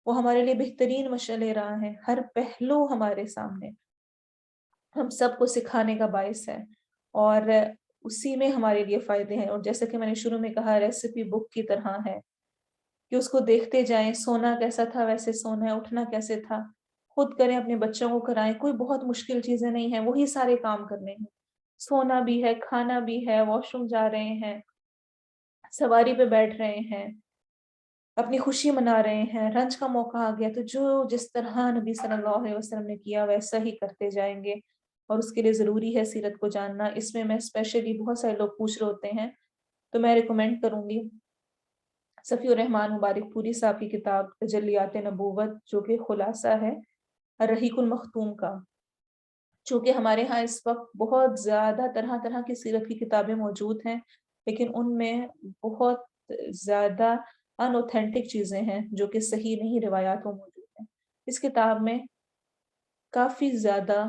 وہ ہمارے لیے بہترین مشعل راہ ہے، ہر پہلو ہمارے سامنے ہم سب کو سکھانے کا باعث ہے اور اسی میں ہمارے لیے فائدے ہیں۔ اور جیسا کہ میں نے شروع میں کہا، ریسیپی بک کی طرح ہے کہ اس کو دیکھتے جائیں، سونا کیسا تھا ویسے سونا ہے، اٹھنا کیسے تھا خود کریں، اپنے بچوں کو کرائیں، کوئی بہت مشکل چیزیں نہیں ہیں، وہی سارے کام کرنے ہیں۔ سونا بھی ہے، کھانا بھی ہے، واش روم جا رہے ہیں، سواری پہ بیٹھ رہے ہیں، اپنی خوشی منا رہے ہیں، رنج کا موقع آ گیا تو جو جس طرح نبی صلی اللہ علیہ وسلم نے کیا ویسا ہی کرتے جائیں گے۔ اور اس کے لیے ضروری ہے سیرت کو جاننا۔ اس میں اسپیشلی بہت سارے لوگ پوچھ رہے ہوتے ہیں، تو میں ریکمینڈ کروں گی صفی الرحمان مبارک پوری صاحب کی کتاب تجلیات نبوت، جو کہ خلاصہ ہے الرحیق المختوم کا۔ چونکہ ہمارے ہاں اس وقت بہت زیادہ طرح طرح کی سیرت کی کتابیں موجود ہیں، لیکن ان میں بہت زیادہ ان اوتھینٹک چیزیں ہیں جو کہ صحیح نہیں روایات میں موجود ہیں۔ اس کتاب میں کافی زیادہ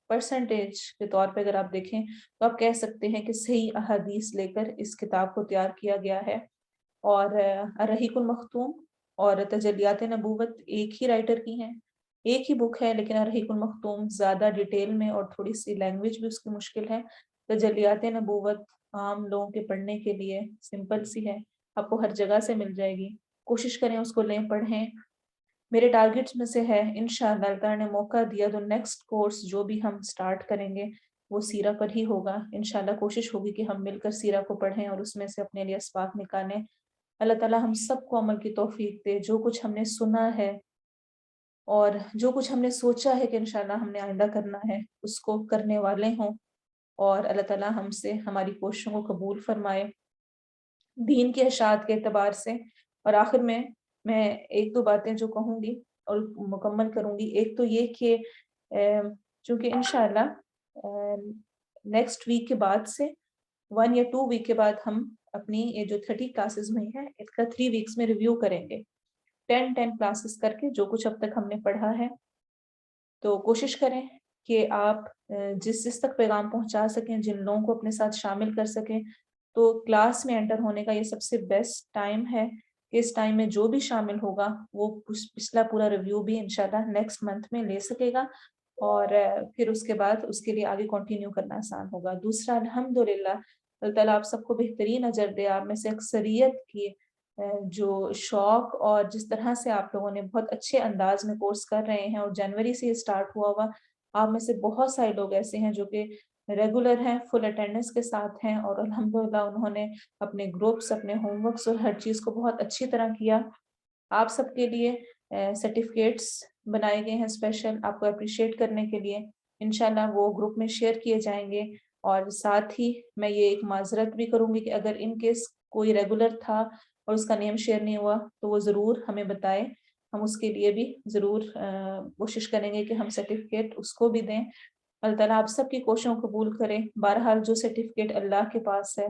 پرسنٹیج کے طور پہ اگر آپ دیکھیں تو آپ کہہ سکتے ہیں کہ صحیح احادیث لے کر اس کتاب کو تیار کیا گیا ہے۔ اور الرحیق المختوم اور تجلیات نبوت ایک ہی رائٹر کی ہیں، ایک ہی بک ہے، لیکن الرحیق المختوم زیادہ ڈیٹیل میں اور تھوڑی سی لینگویج بھی اس کی مشکل ہے۔ تجلیات نبوت عام لوگوں کے پڑھنے کے لیے سمپل سی ہے، آپ کو ہر جگہ سے مل جائے گی، کوشش کریں اس کو لیں، پڑھیں۔ میرے ٹارگٹس میں سے ہے، انشاءاللہ اللہ تعالیٰ نے موقع دیا تو نیکسٹ کورس جو بھی ہم سٹارٹ کریں گے وہ سیرہ پر ہی ہوگا۔ انشاءاللہ کوشش ہوگی کہ ہم مل کر سیرہ کو پڑھیں اور اس میں سے اپنے لیے اسباق نکالیں۔ اللہ تعالیٰ ہم سب کو عمل کی توفیق دے، جو کچھ ہم نے سنا ہے اور جو کچھ ہم نے سوچا ہے کہ انشاءاللہ ہم نے آئندہ کرنا ہے اس کو کرنے والے ہوں، اور اللہ تعالیٰ ہم سے ہماری کوششوں کو قبول فرمائے دین کے اشاعت کے اعتبار سے۔ اور آخر میں ایک دو باتیں جو کہوں گی اور مکمل کروں گی، ایک تو یہ کہ چونکہ انشاءاللہ نیکسٹ ویک کے بعد سے 1 یا 2 ویک کے بعد ہم اپنی یہ جو 30 کلاسز میں ہے اس کا 3 ویکس میں ریویو کریں گے، 10 کلاسز کر کے جو کچھ اب تک ہم نے پڑھا ہے۔ تو کوشش کریں کہ آپ جس تک پیغام پہنچا سکیں، جن لوگوں کو اپنے ساتھ شامل کر سکیں، تو کلاس میں انٹر ہونے کا یہ سب سے بیسٹ ٹائم ہے کہ اس ٹائم میں جو بھی شامل ہوگا وہ پچھلا پورا ریویو بھی انشاءاللہ نیکسٹ منتھ میں لے سکے گا، اور پھر اس کے بعد اس کے لیے آگے کنٹینیو کرنا آسان ہوگا۔ دوسرا، الحمدللہ اللہ تعالیٰ آپ سب کو بہترین اجر دے۔ آپ میں سے اکثریت کی جو شوق اور جس طرح سے آپ لوگوں نے بہت اچھے انداز میں کورس کر رہے ہیں، اور جنوری سے یہ سٹارٹ ہوا ہوا، آپ میں سے بہت سارے لوگ ایسے ہیں جو کہ ریگولر ہیں، فل اٹینڈنس کے ساتھ ہیں، اور الحمدللہ انہوں نے اپنے گروپس، اپنے ہوم ورکس اور ہر چیز کو بہت اچھی طرح کیا۔ آپ سب کے لیے سرٹیفکیٹس بنائے گئے ہیں اسپیشل آپ کو اپریشیٹ کرنے کے لیے، انشاءاللہ وہ گروپ میں شیئر کیے جائیں گے۔ اور ساتھ ہی میں یہ ایک معذرت بھی کروں گی کہ اگر ان کیس کوئی ریگولر تھا اور اس کا نیم شیئر نہیں ہوا تو وہ ضرور ہمیں بتائے، ہم اس کے لیے بھی ضرور کوشش کریں گے کہ ہم سرٹیفکیٹ اس کو بھی دیں۔ اللہ تعالیٰ آپ سب کی کوششوں کو قبول کرے۔ بہرحال جو سرٹیفکیٹ اللہ کے پاس ہے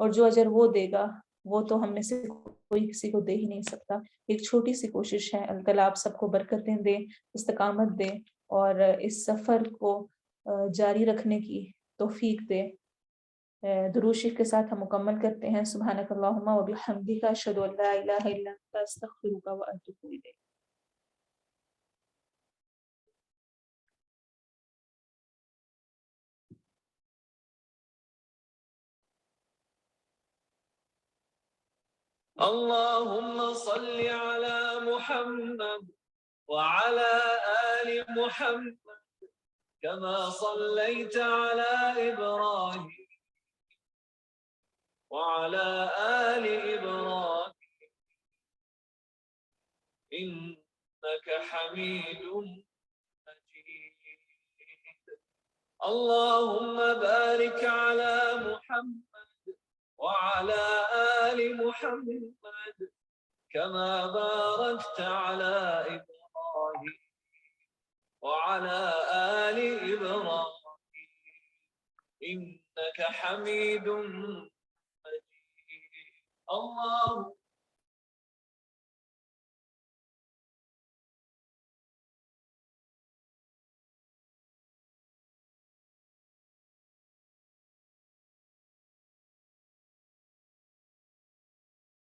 اور جو اجر وہ دے گا وہ تو ہم میں سے کوئی کسی کو دے ہی نہیں سکتا، ایک چھوٹی سی کوشش ہے۔ اللہ تعالیٰ آپ سب کو برکتیں دے، استقامت دے، اور اس سفر کو جاری رکھنے کی توفیق دے۔ درود شریف کے ساتھ ہم مکمل کرتے ہیں۔ سبحانک اللہم و بحمدک، اشہد ان لا الہ الا انت، استغفرک و اتوب الیک۔ اللهم صل على محمد وعلى آل محمد كما صليت على إبراهيم وعلى آل إبراهيم إنك حميد مجيد. اللهم بارك على محمد وعلى آل محمد كما باركت على إبراهيم وعلى آل إبراهيم إنك حميد مجيد. اللهم